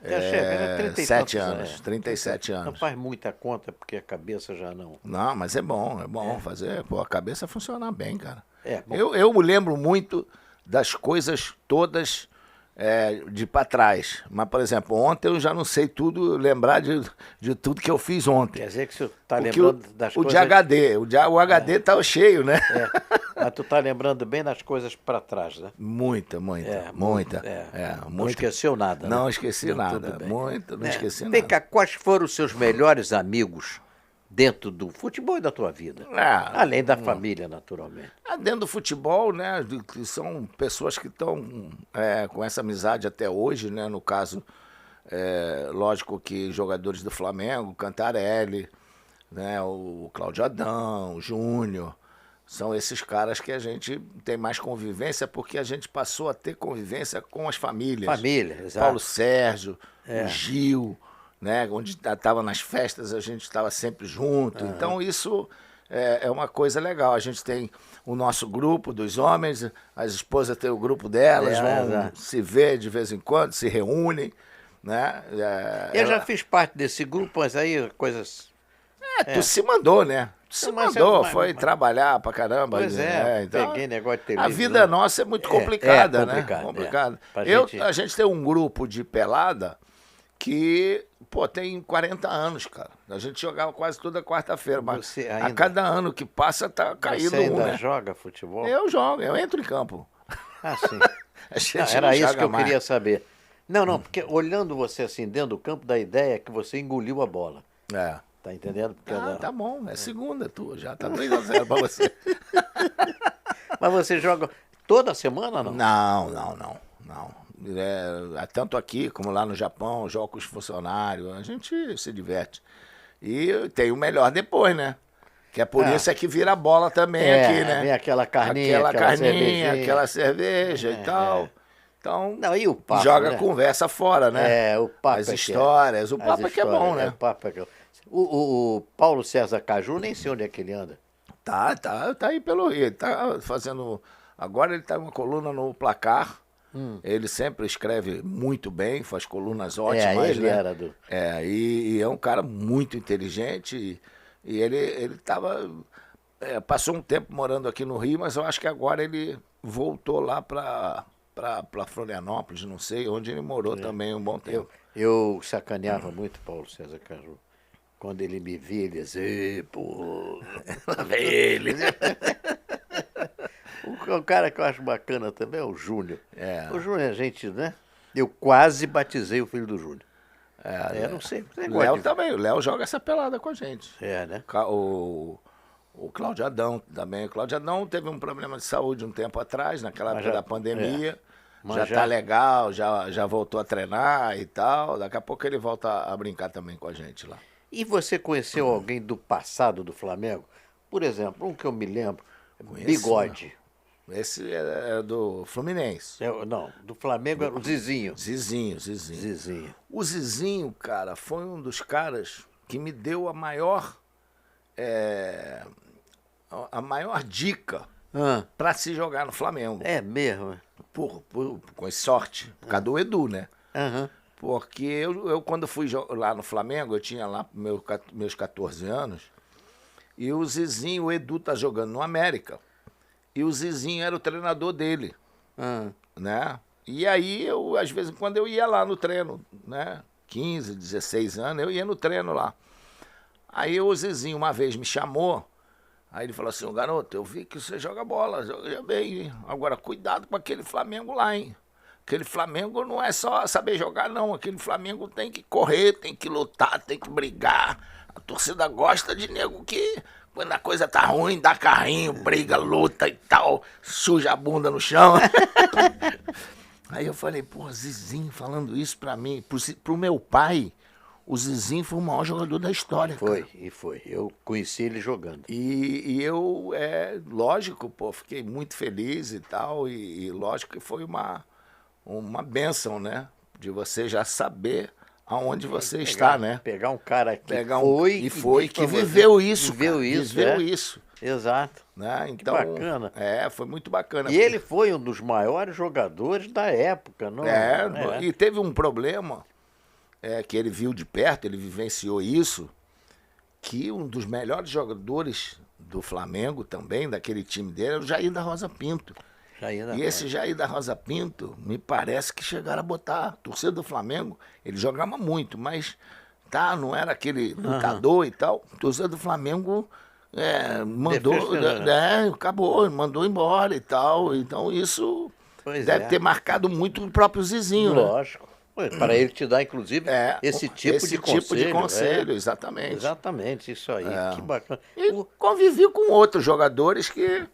Já chega, né? 30 e 7 tantos anos, 37 Não anos. faz muita conta, porque a cabeça já não... Não, mas é bom fazer, pô, a cabeça funcionar bem, cara. Bom. Eu me lembro muito das coisas todas de para trás. Mas, por exemplo, ontem eu já não sei tudo, lembrar de tudo que eu fiz ontem. Quer dizer que você está Porque lembrando das o coisas... de HD, o HD tá cheio, né? Mas tu está lembrando bem das coisas para trás, né? Muita. Não Muita. esqueceu nada, né? Não esqueci nada. Tudo bem. Não esqueci Vem nada. cá, quais foram os seus melhores amigos dentro do futebol e da tua vida? Além da família, naturalmente. Dentro do futebol, né, que são pessoas que estão com essa amizade até hoje, né, no caso, lógico que jogadores do Flamengo, Cantarelli, né, o Cláudio Adão, o Júnior, são esses caras que a gente tem mais convivência porque a gente passou a ter convivência com as famílias. Família, exato. Paulo Sérgio, o Gil, né, onde estava nas festas a gente estava sempre junto. Então isso é uma coisa legal. A gente tem o nosso grupo dos homens, as esposas têm o grupo delas, vão se ver de vez em quando, se reúnem, né? Eu já fiz parte desse grupo, mas aí coisas... Tu se mandou, né? Tu se mandou, foi trabalhar pra caramba. Pois então, peguei negócio de televisão. a vida nossa é muito complicada, né? Complicado. A gente tem um grupo de pelada que, pô, tem 40 anos, cara. A gente jogava quase toda quarta-feira, mas a cada ano que passa tá caindo Você ainda né? joga futebol? Eu jogo, eu entro em campo. Ah, sim. A gente Era não isso joga que eu mais. queria saber. Não, porque olhando você assim dentro do campo, dá a ideia que você engoliu a bola. Tá entendendo? Porque Tá bom, é segunda tua, já tá 3-0 pra você. Mas você joga toda semana, não? Não. Tanto aqui como lá no Japão, jogo com os funcionários, a gente se diverte. E tem o melhor depois, né? Que é por isso que vira bola também aqui, né? Vem aquela carninha, aquela cerveja e tal. Então, não, e o papo, joga né? Conversa fora, né? O papo as histórias, o papo é que é bom, né? O papo é que é... O Paulo César Caju, nem sei onde é que ele anda. Tá aí pelo Rio. Ele tá fazendo... Agora ele tá uma coluna no Placar. Ele sempre escreve muito bem, faz colunas ótimas. Ele era do... E é um cara muito inteligente. E ele tava... passou um tempo morando aqui no Rio, mas eu acho que agora ele voltou lá para Florianópolis, não sei, onde ele morou também um bom tempo. Eu sacaneava muito Paulo César Caju. Quando ele me via, ele dizia, pô, lá vem ele. O cara que eu acho bacana também é o Júnior. O Júnior é gente, né? Eu quase batizei o filho do Júnior. Não sei. Léo também, o Léo joga essa pelada com a gente. Né? O Cláudio Adão também. O Cláudio Adão teve um problema de saúde um tempo atrás, naquela época da pandemia. Já tá legal, já voltou a treinar e tal. Daqui a pouco ele volta a brincar também com a gente lá. E você conheceu alguém do passado do Flamengo? Por exemplo, um que eu me lembro, Bigode. Esse é do Fluminense. Não, do Flamengo era o Zizinho. Zizinho. O Zizinho, cara, foi um dos caras que me deu a maior dica para se jogar no Flamengo. É mesmo? Com sorte, por causa do Edu, né? Porque eu quando fui lá no Flamengo, eu tinha lá meus 14 anos, e o Zizinho, o Edu tá jogando no América, e o Zizinho era o treinador dele, né? E aí, às vezes, quando eu ia lá no treino, né? 15, 16 anos, eu ia no treino lá. Aí o Zizinho uma vez me chamou, aí ele falou assim, ô garoto, eu vi que você joga bola, joga bem, hein? Agora cuidado com aquele Flamengo lá, hein? Aquele Flamengo não é só saber jogar, não. Aquele Flamengo tem que correr, tem que lutar, tem que brigar. A torcida gosta de nego que, quando a coisa tá ruim, dá carrinho, briga, luta e tal, suja a bunda no chão. Aí eu falei, pô, Zizinho falando isso pra mim. Pro meu pai, o Zizinho foi o maior jogador da história, Foi, cara. e foi. Eu conheci ele jogando. E eu, lógico, pô, fiquei muito feliz e tal, e lógico que foi uma bênção, né? De você já saber aonde você está, né? Pegar um cara que que viveu isso, viveu cara, isso, viveu isso, Exato. né? Então, bacana. Foi muito bacana. E ele foi um dos maiores jogadores da época, não é? E teve um problema que ele viu de perto, ele vivenciou isso, que um dos melhores jogadores do Flamengo também, daquele time dele, era o Jair da Rosa Pinto. E esse Jair da Rosa Pinto, me parece que chegaram a botar a torcida do Flamengo. Ele jogava muito, mas não era aquele lutador e tal. A torcida do Flamengo mandou, acabou, mandou embora e tal. Então isso deve ter marcado muito o próprio Zizinho. Lógico. Né? Para ele te dar, inclusive, esse tipo de conselho. Exatamente. Exatamente, isso aí. Que bacana. E convivi com outros jogadores que...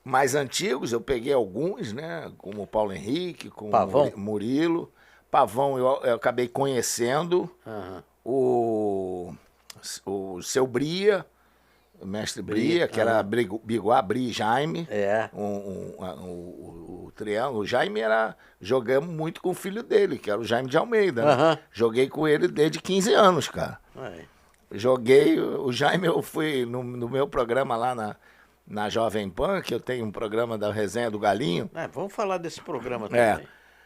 mais antigos, eu peguei alguns, né? Como o Paulo Henrique, como o Murilo. Pavão eu acabei conhecendo. O Seu Bria, o mestre Bria, que era Biguá, Bri e Jaime. O Triângulo. O Jaime jogamos muito com o filho dele, que era o Jaime de Almeida. Né? Joguei com ele desde 15 anos, cara. Joguei, o Jaime, eu fui no meu programa lá na Jovem Pan, que eu tenho um programa da Resenha do Galinho. Vamos falar desse programa também.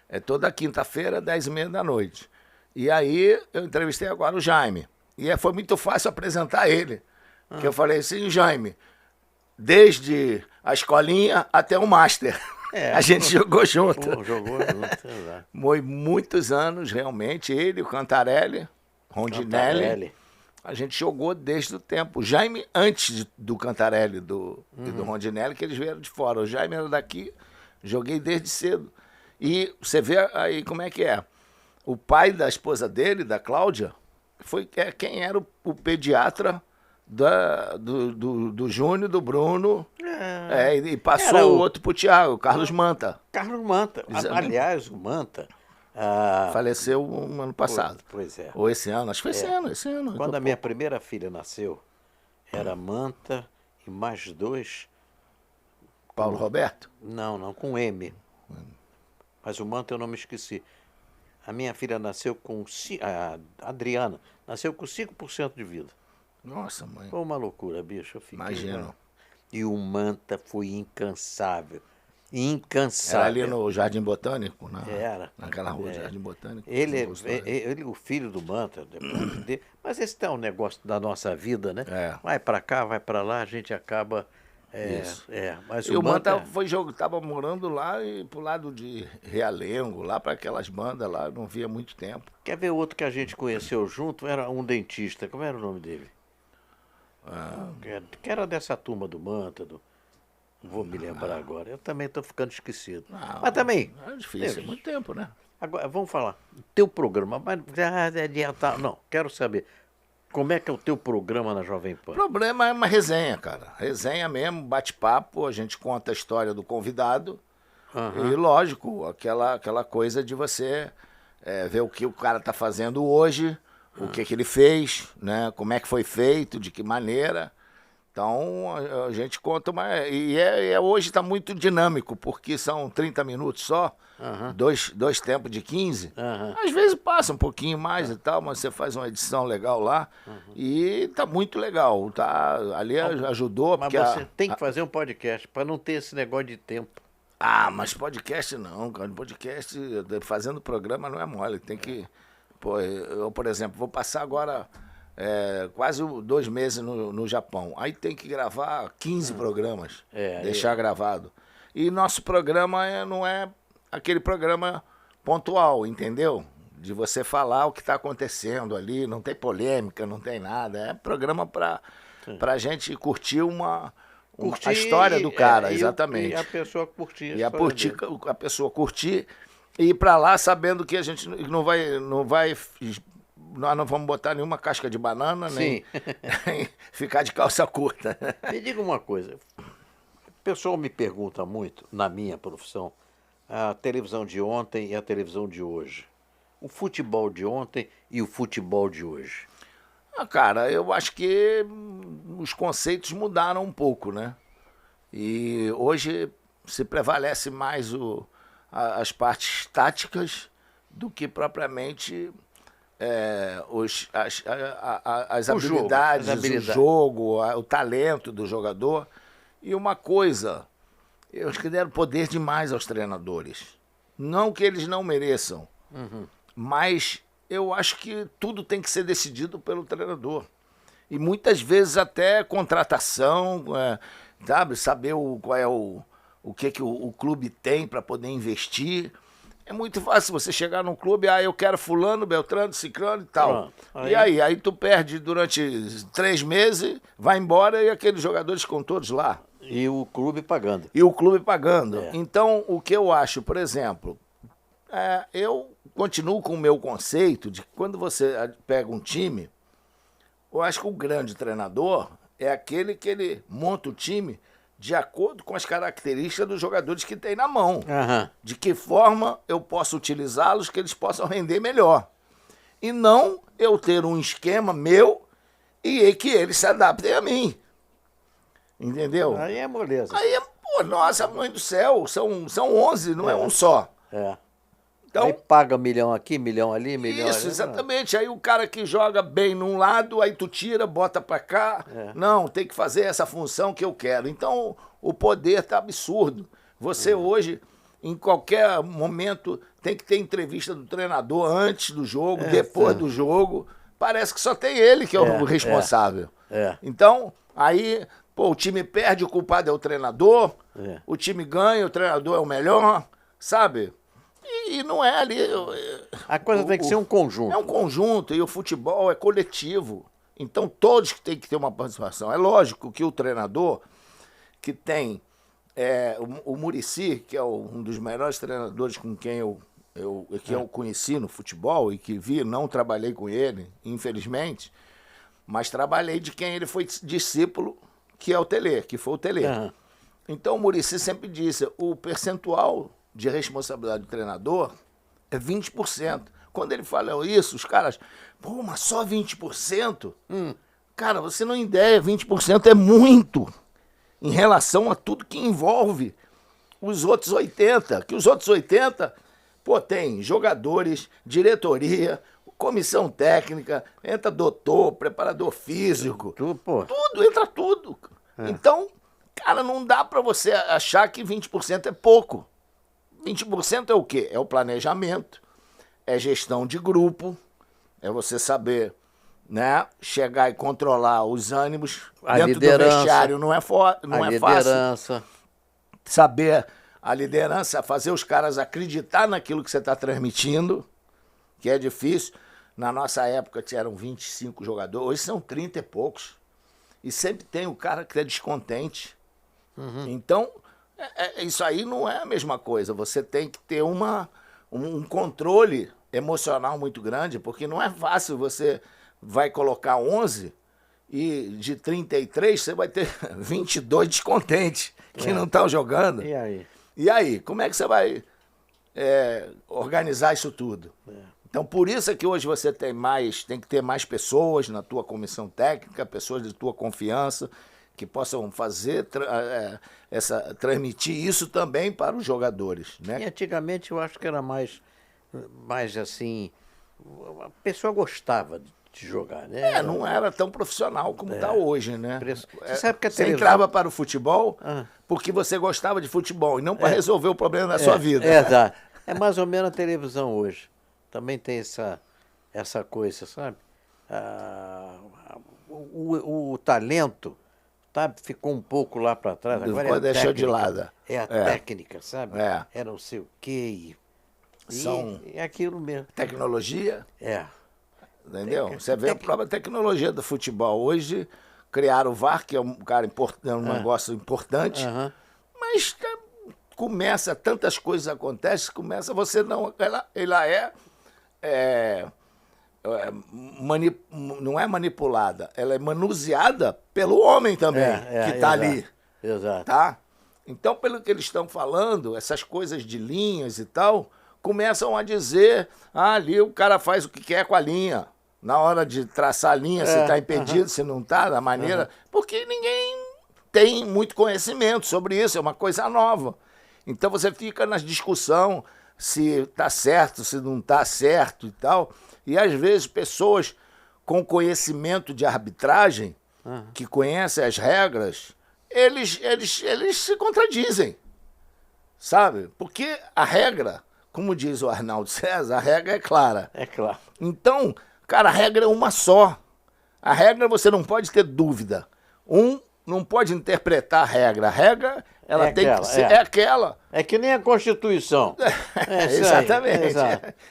É toda quinta-feira, 10h30 da noite. E aí eu entrevistei agora o Jaime. E foi muito fácil apresentar ele. Que eu falei assim, Jaime, desde a escolinha até o Master. A gente jogou junto. Jogou junto, exato. Foi muitos anos, realmente. Ele, o Cantarelli, Rondinelli. A gente jogou desde o tempo. O Jaime, antes do Cantarelli e do Rondinelli, que eles vieram de fora. O Jaime era daqui, joguei desde cedo. E você vê aí como é que é. O pai da esposa dele, da Cláudia, foi quem era o pediatra do Júnior, do Bruno. E passou o outro pro Thiago, o Carlos Manta. Carlos Manta. Aliás, o Manta... faleceu um ano passado. Pois é. Ou esse ano, acho que foi esse ano. Quando a minha primeira filha nasceu, era Manta e mais dois. Paulo Roberto? Não, com M. Mas o Manta eu não me esqueci. A minha filha nasceu com... A Adriana nasceu com 5% de vida. Nossa, mãe. Foi uma loucura, bicho. Eu fiquei, imagino. E o Manta foi incansável. Incansável. Era ali no Jardim Botânico? Naquela rua, Jardim Botânico. Ele, o filho do Manta, mas esse é um negócio da nossa vida, né? Vai para cá, vai para lá, a gente acaba... Mas e o Manta estava morando lá e pro lado de Realengo, lá para aquelas bandas lá, não via muito tempo. Quer ver outro que a gente conheceu junto? Era um dentista, como era o nome dele? Que era dessa turma do Manta, não vou me lembrar agora. Eu também estou ficando esquecido. Mas também... É difícil, é muito tempo, né? Agora, vamos falar. Teu programa, mas não, quero saber. Como é que é o teu programa na Jovem Pan? O problema é uma resenha, cara. Resenha mesmo, bate-papo, a gente conta a história do convidado. E, lógico, aquela coisa de você ver o que o cara tá fazendo hoje, o que ele fez, né? Como é que foi feito, de que maneira. Então, a gente conta hoje está muito dinâmico, porque são 30 minutos só, dois tempos de 15. Às vezes passa um pouquinho mais e tal, mas você faz uma edição legal lá e tá muito legal. Ali ajudou. Mas você tem que fazer um podcast para não ter esse negócio de tempo. Mas podcast não, cara. Podcast, fazendo programa não é mole. Tem que... eu, por exemplo, vou passar agora... quase 2 meses no Japão. Aí tem que gravar 15 programas, deixar gravado. E nosso programa não é aquele programa pontual, entendeu? de você falar o que está acontecendo ali, não tem polêmica, não tem nada. É programa para a gente curtir a história do cara, exatamente. E a pessoa curtir a pessoa curtir e ir para lá sabendo que a gente não vai nós não vamos botar nenhuma casca de banana, nem ficar de calça curta. Me diga uma coisa, o pessoal me pergunta muito, na minha profissão, a televisão de ontem e a televisão de hoje. O futebol de ontem e o futebol de hoje. Cara, eu acho que os conceitos mudaram um pouco, né? E hoje se prevalece mais as partes táticas do que propriamente as habilidades, o jogo, o talento do jogador. E uma coisa, eu acho que deram poder demais aos treinadores. Não que eles não mereçam, mas eu acho que tudo tem que ser decidido pelo treinador. E muitas vezes até contratação, sabe? Saber qual é o que o clube tem para poder investir. É muito fácil você chegar num clube, eu quero fulano, beltrano, ciclano e tal. E aí tu perde durante 3 meses, vai embora e aqueles jogadores ficam todos lá. E o clube pagando. Então, o que eu acho, por exemplo, eu continuo com o meu conceito de que quando você pega um time, eu acho que o grande treinador é aquele que ele monta o time de acordo com as características dos jogadores que tem na mão. De que forma eu posso utilizá-los que eles possam render melhor. E não eu ter um esquema meu e que eles se adaptem a mim. Entendeu? Aí é moleza. Nossa, mãe do céu, são 11, não é um só. Então, aí paga milhão aqui, milhão ali, milhão ali. Isso, exatamente. Aí o cara que joga bem num lado, aí tu tira, bota pra cá. Não, tem que fazer essa função que eu quero. Então, o poder tá absurdo. Você hoje, em qualquer momento, tem que ter entrevista do treinador antes do jogo, depois do jogo. Parece que só tem ele que é o responsável. Então, aí, o time perde, o culpado é o treinador. O time ganha, o treinador é o melhor, sabe? E não é ali. A coisa tem que ser um conjunto. É um conjunto, e o futebol é coletivo. Então todos têm que ter uma participação. É lógico que o treinador, que tem o Muricy, que é um dos melhores treinadores com quem eu conheci no futebol e que não trabalhei com ele, infelizmente, mas trabalhei de quem ele foi discípulo, que foi o Telê. Então o Muricy sempre disse, o percentual de responsabilidade do treinador é 20%. Quando ele fala isso, os caras, mas só 20%? Cara, você não tem ideia, 20% é muito em relação a tudo que envolve os outros 80%. Que os outros 80%, tem jogadores, diretoria, comissão técnica, entra doutor, preparador físico, entra tudo. Então, cara, não dá pra você achar que 20% é pouco. 20% é o quê? É o planejamento, é gestão de grupo, é você saber, né, chegar e controlar os ânimos. Dentro do vestiário não é fácil. Saber a liderança, fazer os caras acreditar naquilo que você está transmitindo, que é difícil. Na nossa época eram 25 jogadores, hoje são 30 e poucos. E sempre tem o cara que é descontente. Então, isso aí não é a mesma coisa. Você tem que ter um controle emocional muito grande, porque não é fácil. Você vai colocar 11 e de 33 você vai ter 22 descontentes que não estão jogando. E aí? Como é que você vai organizar isso tudo? Então, por isso é que hoje você tem que ter mais pessoas na tua comissão técnica, pessoas de tua confiança, que possam fazer, transmitir isso também para os jogadores, né? E antigamente eu acho que era mais assim, a pessoa gostava de jogar, né? Não era tão profissional como está hoje, né? Você sabe que você entrava para o futebol porque você gostava de futebol e não para resolver o problema da sua vida. É mais ou menos a televisão hoje. Também tem essa coisa, sabe? O talento ficou um pouco lá para trás. Agora deixou de lado. É a técnica, sabe? É não sei o quê. É aquilo mesmo. tecnologia, É. entendeu? Você vê a própria tecnologia do futebol. Hoje criaram o VAR, que é um negócio importante, mas começa, tantas coisas acontecem, começa, você não... Ela não é manipulada, ela é manuseada pelo homem também, que está ali. Exato. Tá? Então, pelo que eles estão falando, essas coisas de linhas e tal, começam a dizer, ali o cara faz o que quer com a linha. Na hora de traçar a linha, se está impedido, se não está, da maneira... Porque ninguém tem muito conhecimento sobre isso, é uma coisa nova. Então você fica na discussão se está certo, se não está certo e tal. E às vezes pessoas com conhecimento de arbitragem, que conhecem as regras, eles se contradizem, sabe? Porque a regra, como diz o Arnaldo César, a regra é clara. É claro. Então, cara, a regra é uma só. A regra você não pode ter dúvida. Não pode interpretar a regra. A regra, ela tem que ser aquela. É que nem a Constituição. Exatamente.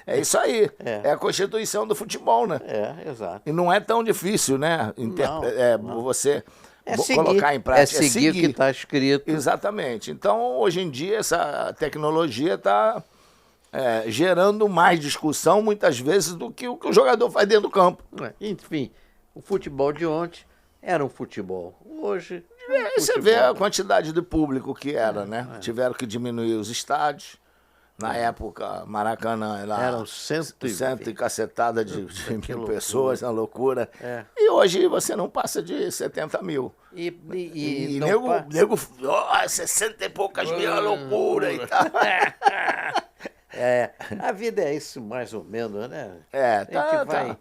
É isso aí. É a Constituição do futebol, né? Exato. E não é tão difícil, né? Você colocar em prática. É seguir o que está escrito. Exatamente. Então, hoje em dia, essa tecnologia está gerando mais discussão, muitas vezes, do que o jogador faz dentro do campo. Enfim, o futebol de ontem era um futebol. Hoje... Você vê a quantidade de público que era, né? Tiveram que diminuir os estádios. Na época, Maracanã eram 100 e cacetada de mil pessoas, uma loucura. E hoje você não passa de 70 mil. E nego 60 e poucas mil, é loucura e tal. A vida é isso mais ou menos, né? Tá.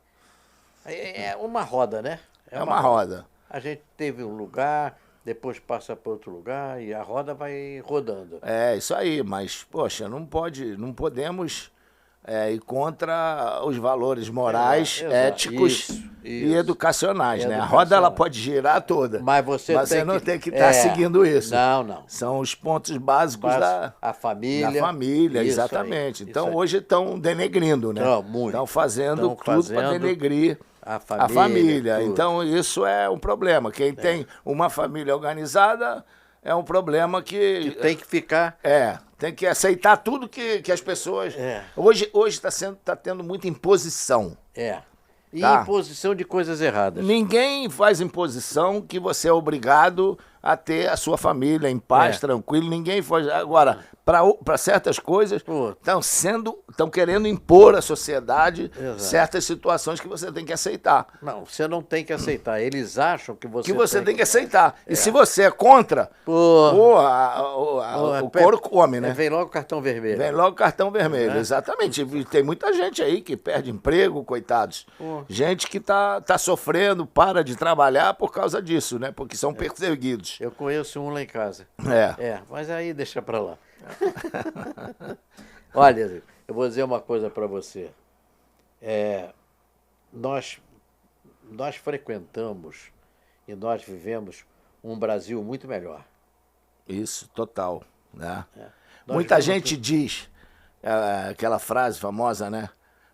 É uma roda, né? É uma roda. A gente teve um lugar, depois passa para outro lugar e a roda vai rodando. É, isso aí, mas, poxa, não podemos ir contra os valores morais, éticos e educacionais, né? A roda, ela pode girar toda, mas você não tem que estar seguindo isso. Não. São os pontos básicos da família, isso exatamente. Aí, então, hoje estão denegrindo, né? Estão fazendo tudo para denegrir a família. Então, isso é um problema. Quem tem uma família organizada é um problema que tem que ficar... tem que aceitar tudo que as pessoas... Hoje está tendo muita imposição. E imposição de coisas erradas. Ninguém faz imposição que você é obrigado a ter a sua família em paz, tranquilo. Ninguém faz... Agora, para certas coisas, estão querendo impor à sociedade certas situações que você tem que aceitar. Não, você não tem que aceitar. Eles acham que você tem que aceitar. E se você é contra, o couro come, né? Vem logo o cartão vermelho. Vem logo o cartão vermelho, exatamente. E tem muita gente aí que perde emprego, coitados. Gente que tá sofrendo, para de trabalhar por causa disso, né? Porque são perseguidos. Eu conheço um lá em casa. Mas aí deixa pra lá. Olha, eu vou dizer uma coisa para você. Nós frequentamos e nós vivemos um Brasil muito melhor. Isso, total, né? Muita gente diz aquela frase famosa, né?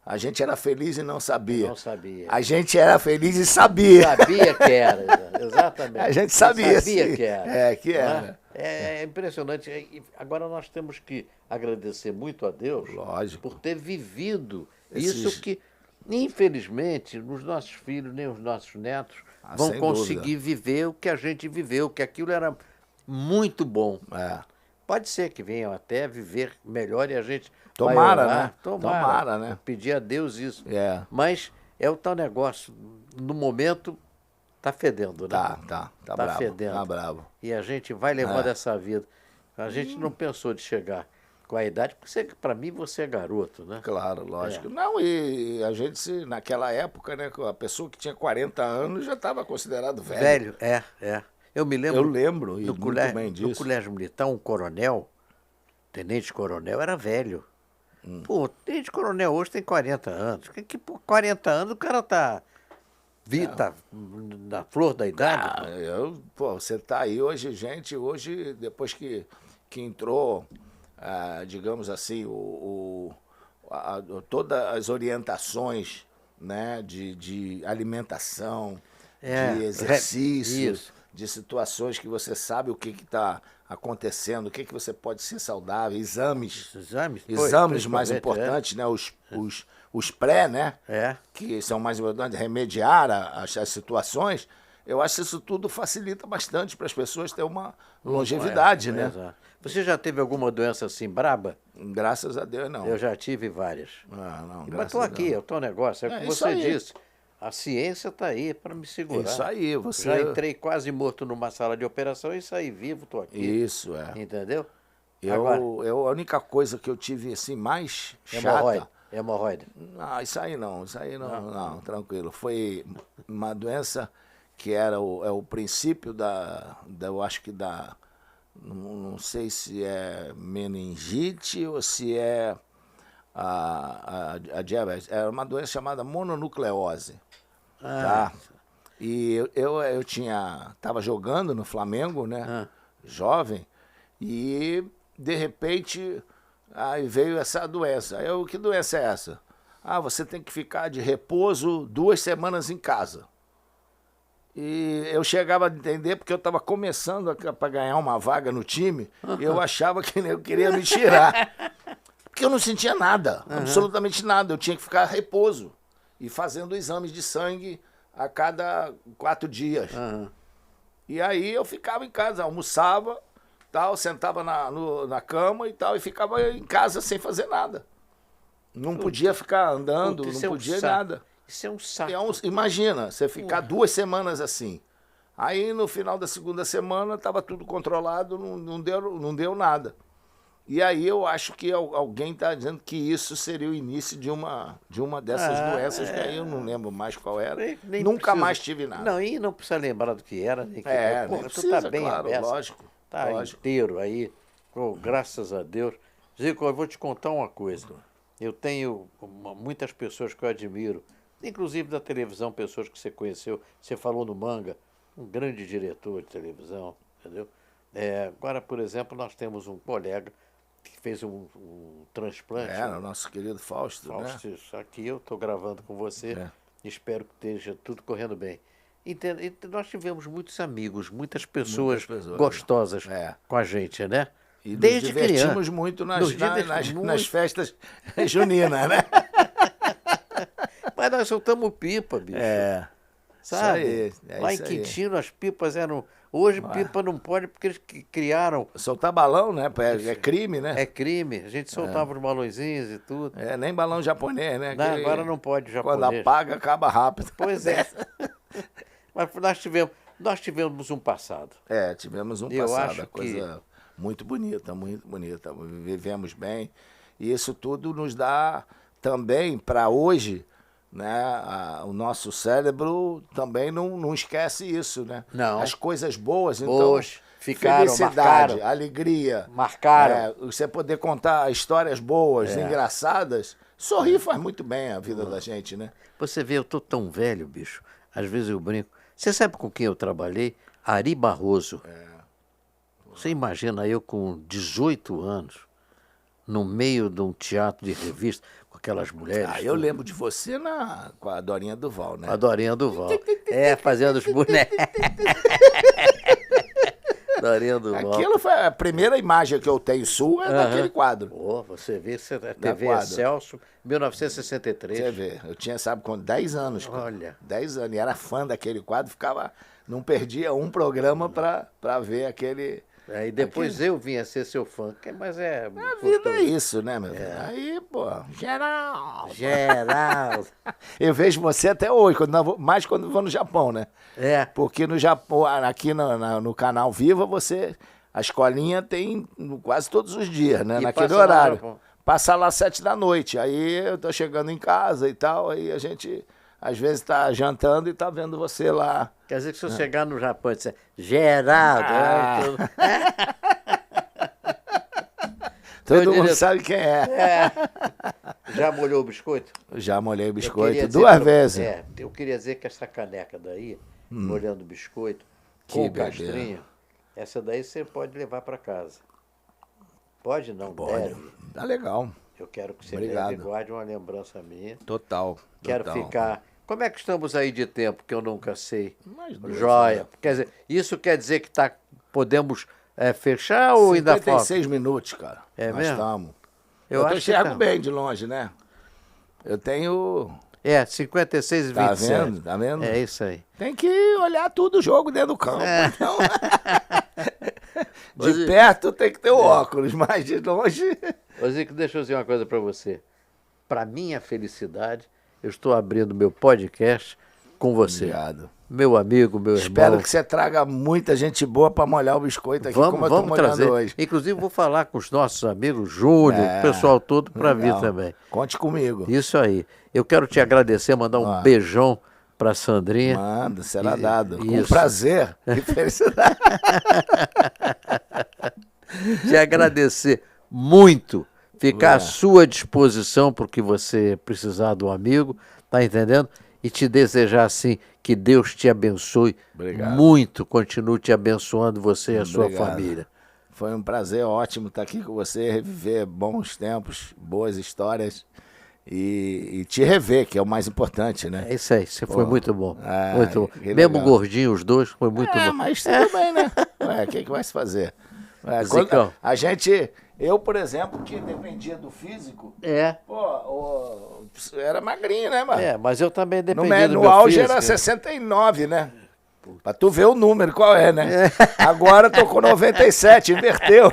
A gente era feliz e não sabia. Não sabia. A gente era feliz e sabia. Sabia que era, exatamente. A gente sabia que era. Que era. É impressionante. Agora nós temos que agradecer muito a Deus, lógico, por ter vivido isso que, infelizmente, os nossos filhos, nem os nossos netos vão conseguir viver o que a gente viveu, que aquilo era muito bom. Pode ser que venham até viver melhor e a gente... Tomara, né? Tomara, né? Pedir a Deus isso. Mas é o tal negócio, no momento... Tá fedendo, né? Tá bravo, fedendo. Tá bravo. E a gente vai levando essa vida. A gente não pensou de chegar com a idade, porque para mim você é garoto, né? Claro, lógico. Não, e a gente, naquela época, né, a pessoa que tinha 40 anos já estava considerado velho. Eu me lembro. Eu lembro, e muito bem disso. No colégio militar, um coronel, tenente-coronel, era velho. Pô, tenente-coronel hoje tem 40 anos. Por 40 anos o cara tá na flor da idade. Você tá aí hoje, gente, depois que entrou, digamos assim, todas as orientações, né, de alimentação, de exercício, Isso. de situações que você sabe o que está acontecendo, o que você pode ser saudável, exames. Exames mais importantes, né? Os pré, né? Que são mais importantes, remediar as situações. Eu acho que isso tudo facilita bastante para as pessoas ter uma longevidade, né? Exato. Você já teve alguma doença assim braba? Graças a Deus, não. Eu já tive várias. Não, mas estou aqui, é o teu negócio. É o que você disse. A ciência está aí para me segurar. Isso aí, você... Já entrei quase morto numa sala de operação e saí vivo, estou aqui. Isso, Entendeu? A única coisa que eu tive assim mais chata... Hemorroida. Não, isso aí não, tranquilo. Foi uma doença que era o princípio eu acho que não sei se é meningite ou se é a diabetes. Era uma doença chamada mononucleose. Tá? E eu estava jogando no Flamengo, né? Jovem, e de repente aí veio essa doença. Que doença é essa? Você tem que ficar de repouso 2 semanas em casa. E eu chegava a entender porque eu estava começando para ganhar uma vaga no time, e eu achava que eu queria me tirar. Porque eu não sentia nada, absolutamente nada. Eu tinha que ficar repouso e fazendo exames de sangue a cada 4 dias. E aí eu ficava em casa, almoçava, tal, sentava na cama e tal, e ficava em casa sem fazer nada. Não podia ficar andando, não podia nada. Isso é um saco. Imagina, você ficar 2 semanas assim. Aí no final da segunda semana estava tudo controlado, não deu nada. E aí eu acho que alguém está dizendo que isso seria o início de uma dessas doenças, que aí eu não lembro mais qual era. Nunca mais tive nada. Não, e não precisa lembrar do que era. Nem que porra, tu tá bem, claro, lógico. Tá inteiro aí, graças a Deus. Zico, eu vou te contar uma coisa. Eu tenho muitas pessoas que eu admiro, inclusive da televisão, pessoas que você conheceu. Você falou no Manga, um grande diretor de televisão, entendeu? Agora, por exemplo, nós temos um colega que fez um transplante. O nosso querido Fausto, né? Aqui eu estou gravando com você, espero que esteja tudo correndo bem. Entende? Nós tivemos muitos amigos, muitas pessoas gostosas com a gente, né? E desde nos divertimos muito nas festas juninas, né? Mas nós soltamos pipa, bicho. Sabe? Isso aí, lá em Quintino as pipas eram... Hoje pipa não pode porque eles criaram... Soltar balão, né? É crime, né? É crime. A gente soltava os balõezinhos e tudo. Nem balão japonês, né? Não, agora não pode japonês. Quando apaga, acaba rápido. Pois é. Mas nós tivemos um passado. Tivemos um passado. Uma coisa muito bonita, muito bonita. Vivemos bem. E isso tudo nos dá também, para hoje... Né? O nosso cérebro também não esquece isso, né? Não. As coisas boas, então, ficaram, felicidade, marcaram, alegria. Marcaram. Você poder contar histórias boas, engraçadas. Sorrir faz muito bem a vida da gente, né? Você vê, eu tô tão velho, bicho. Às vezes eu brinco. Você sabe com quem eu trabalhei? Ari Barroso. Você imagina eu com 18 anos, no meio de um teatro de revista, com aquelas mulheres. Eu lembro de você com a Dorinha Duval, né? A Dorinha Duval. Fazendo os bonecos. Dorinha Duval. Aquilo foi a primeira imagem que eu tenho sua, daquele quadro. Você vê, TV Excelsior, 1963. Você vê, eu tinha, sabe quando? 10 anos. Olha. 10 anos, e era fã daquele quadro, não perdia um programa para ver aquele... E depois eu vim a ser seu fã, mas a vida é isso, né, meu filho? Aí, pô, Geraldo. Eu vejo você até hoje, mais quando vou no Japão, né? Porque no Japão, aqui no canal Viva, a escolinha tem quase todos os dias, né? Naquele horário. Passa lá 7 da noite, aí eu tô chegando em casa e tal, aí a gente... Às vezes está jantando e está vendo você lá. Quer dizer que se eu chegar no Japão e disser, Geraldo... Todo mundo sabe quem é. Já molhou o biscoito? Já molhei o biscoito 2 vezes. Eu queria dizer que essa caneca daí, molhando o biscoito, com castrinho, essa daí você pode levar para casa. Pode não, pode. deve. Tá legal. Eu quero que você Obrigado. leve e guarde uma lembrança minha. Total. Quero ficar... Como é que estamos aí de tempo, que eu nunca sei? Mais 2 Joia. horas. Quer dizer, isso quer dizer que podemos fechar ou ainda falta? 56 minutos, cara. É Nós mesmo? estamos. Eu Eu acho que enxergo tá. bem de longe, né? Eu tenho... 56 e Tá 27. vendo? Tá vendo? É isso aí. Tem que olhar tudo o jogo dentro do campo. Então... de Ô, perto tem que ter o óculos, mas de longe... Ô Zico, deixa eu dizer uma coisa para você. Para minha felicidade, eu estou abrindo meu podcast com você. Obrigado. Meu amigo, meu Espero irmão. que você traga muita gente boa para molhar o biscoito aqui, como eu tô Vamos molhando trazer. hoje. Inclusive, vou falar com os nossos amigos, Júlio, o pessoal todo, para vir Legal. também. Conte comigo. Isso aí. Eu quero te agradecer, mandar um beijão para Sandrinha. Manda, será dado. Com isso. prazer e felicidade. Te agradecer muito, ficar à sua disposição porque você precisar do amigo, tá entendendo? E te desejar assim que Deus te abençoe muito, continue te abençoando você e a sua família. Foi um prazer ótimo estar aqui com você, reviver bons tempos, boas histórias e te rever, que é o mais importante, né? É isso aí, você foi muito bom. Ah, Muito bom. que Mesmo legal. gordinho, os dois, foi muito bom. Mas tudo bem, né? O que vai se fazer? Zicão. A gente, eu, por exemplo, que dependia do físico, É. era magrinho, né, mano? Mas eu também No, dependi do no meu auge físico. era 69, né? Pra tu ver o número, qual é, né? Agora tô com 97, inverteu.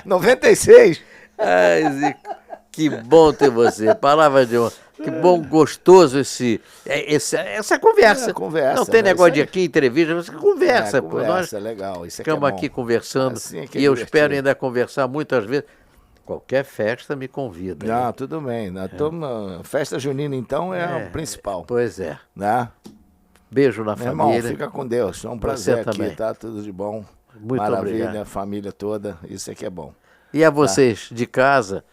96. Ai, Zico, que bom ter você. Palavra de honra. Que bom, gostoso essa conversa. Conversa, Não tem né? negócio Isso de aí. aqui entrevista, você conversa, pô. Nós Conversa, legal. Isso aqui é ficamos bom. aqui conversando Assim é que é e eu divertido. espero ainda conversar muitas vezes. Qualquer festa me convida. né? Não, tudo bem. Festa junina, então, é o principal. Pois é. Né? Beijo na Meu irmão, família. fica com Deus. É um prazer aqui, também. tá? Tudo de bom. Muito Maravilha, obrigado. família toda. Isso aqui é bom. E a vocês de casa,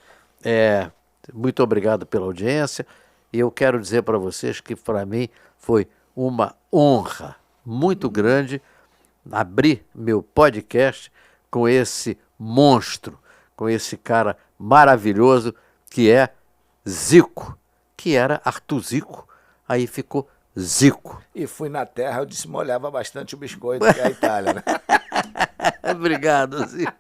muito obrigado pela audiência. E eu quero dizer para vocês que para mim foi uma honra muito grande abrir meu podcast com esse monstro, com esse cara maravilhoso que é Zico, que era Arthur Zico, aí ficou Zico. E fui na terra onde se molhava bastante o biscoito, que é a Itália, né? Obrigado, Zico.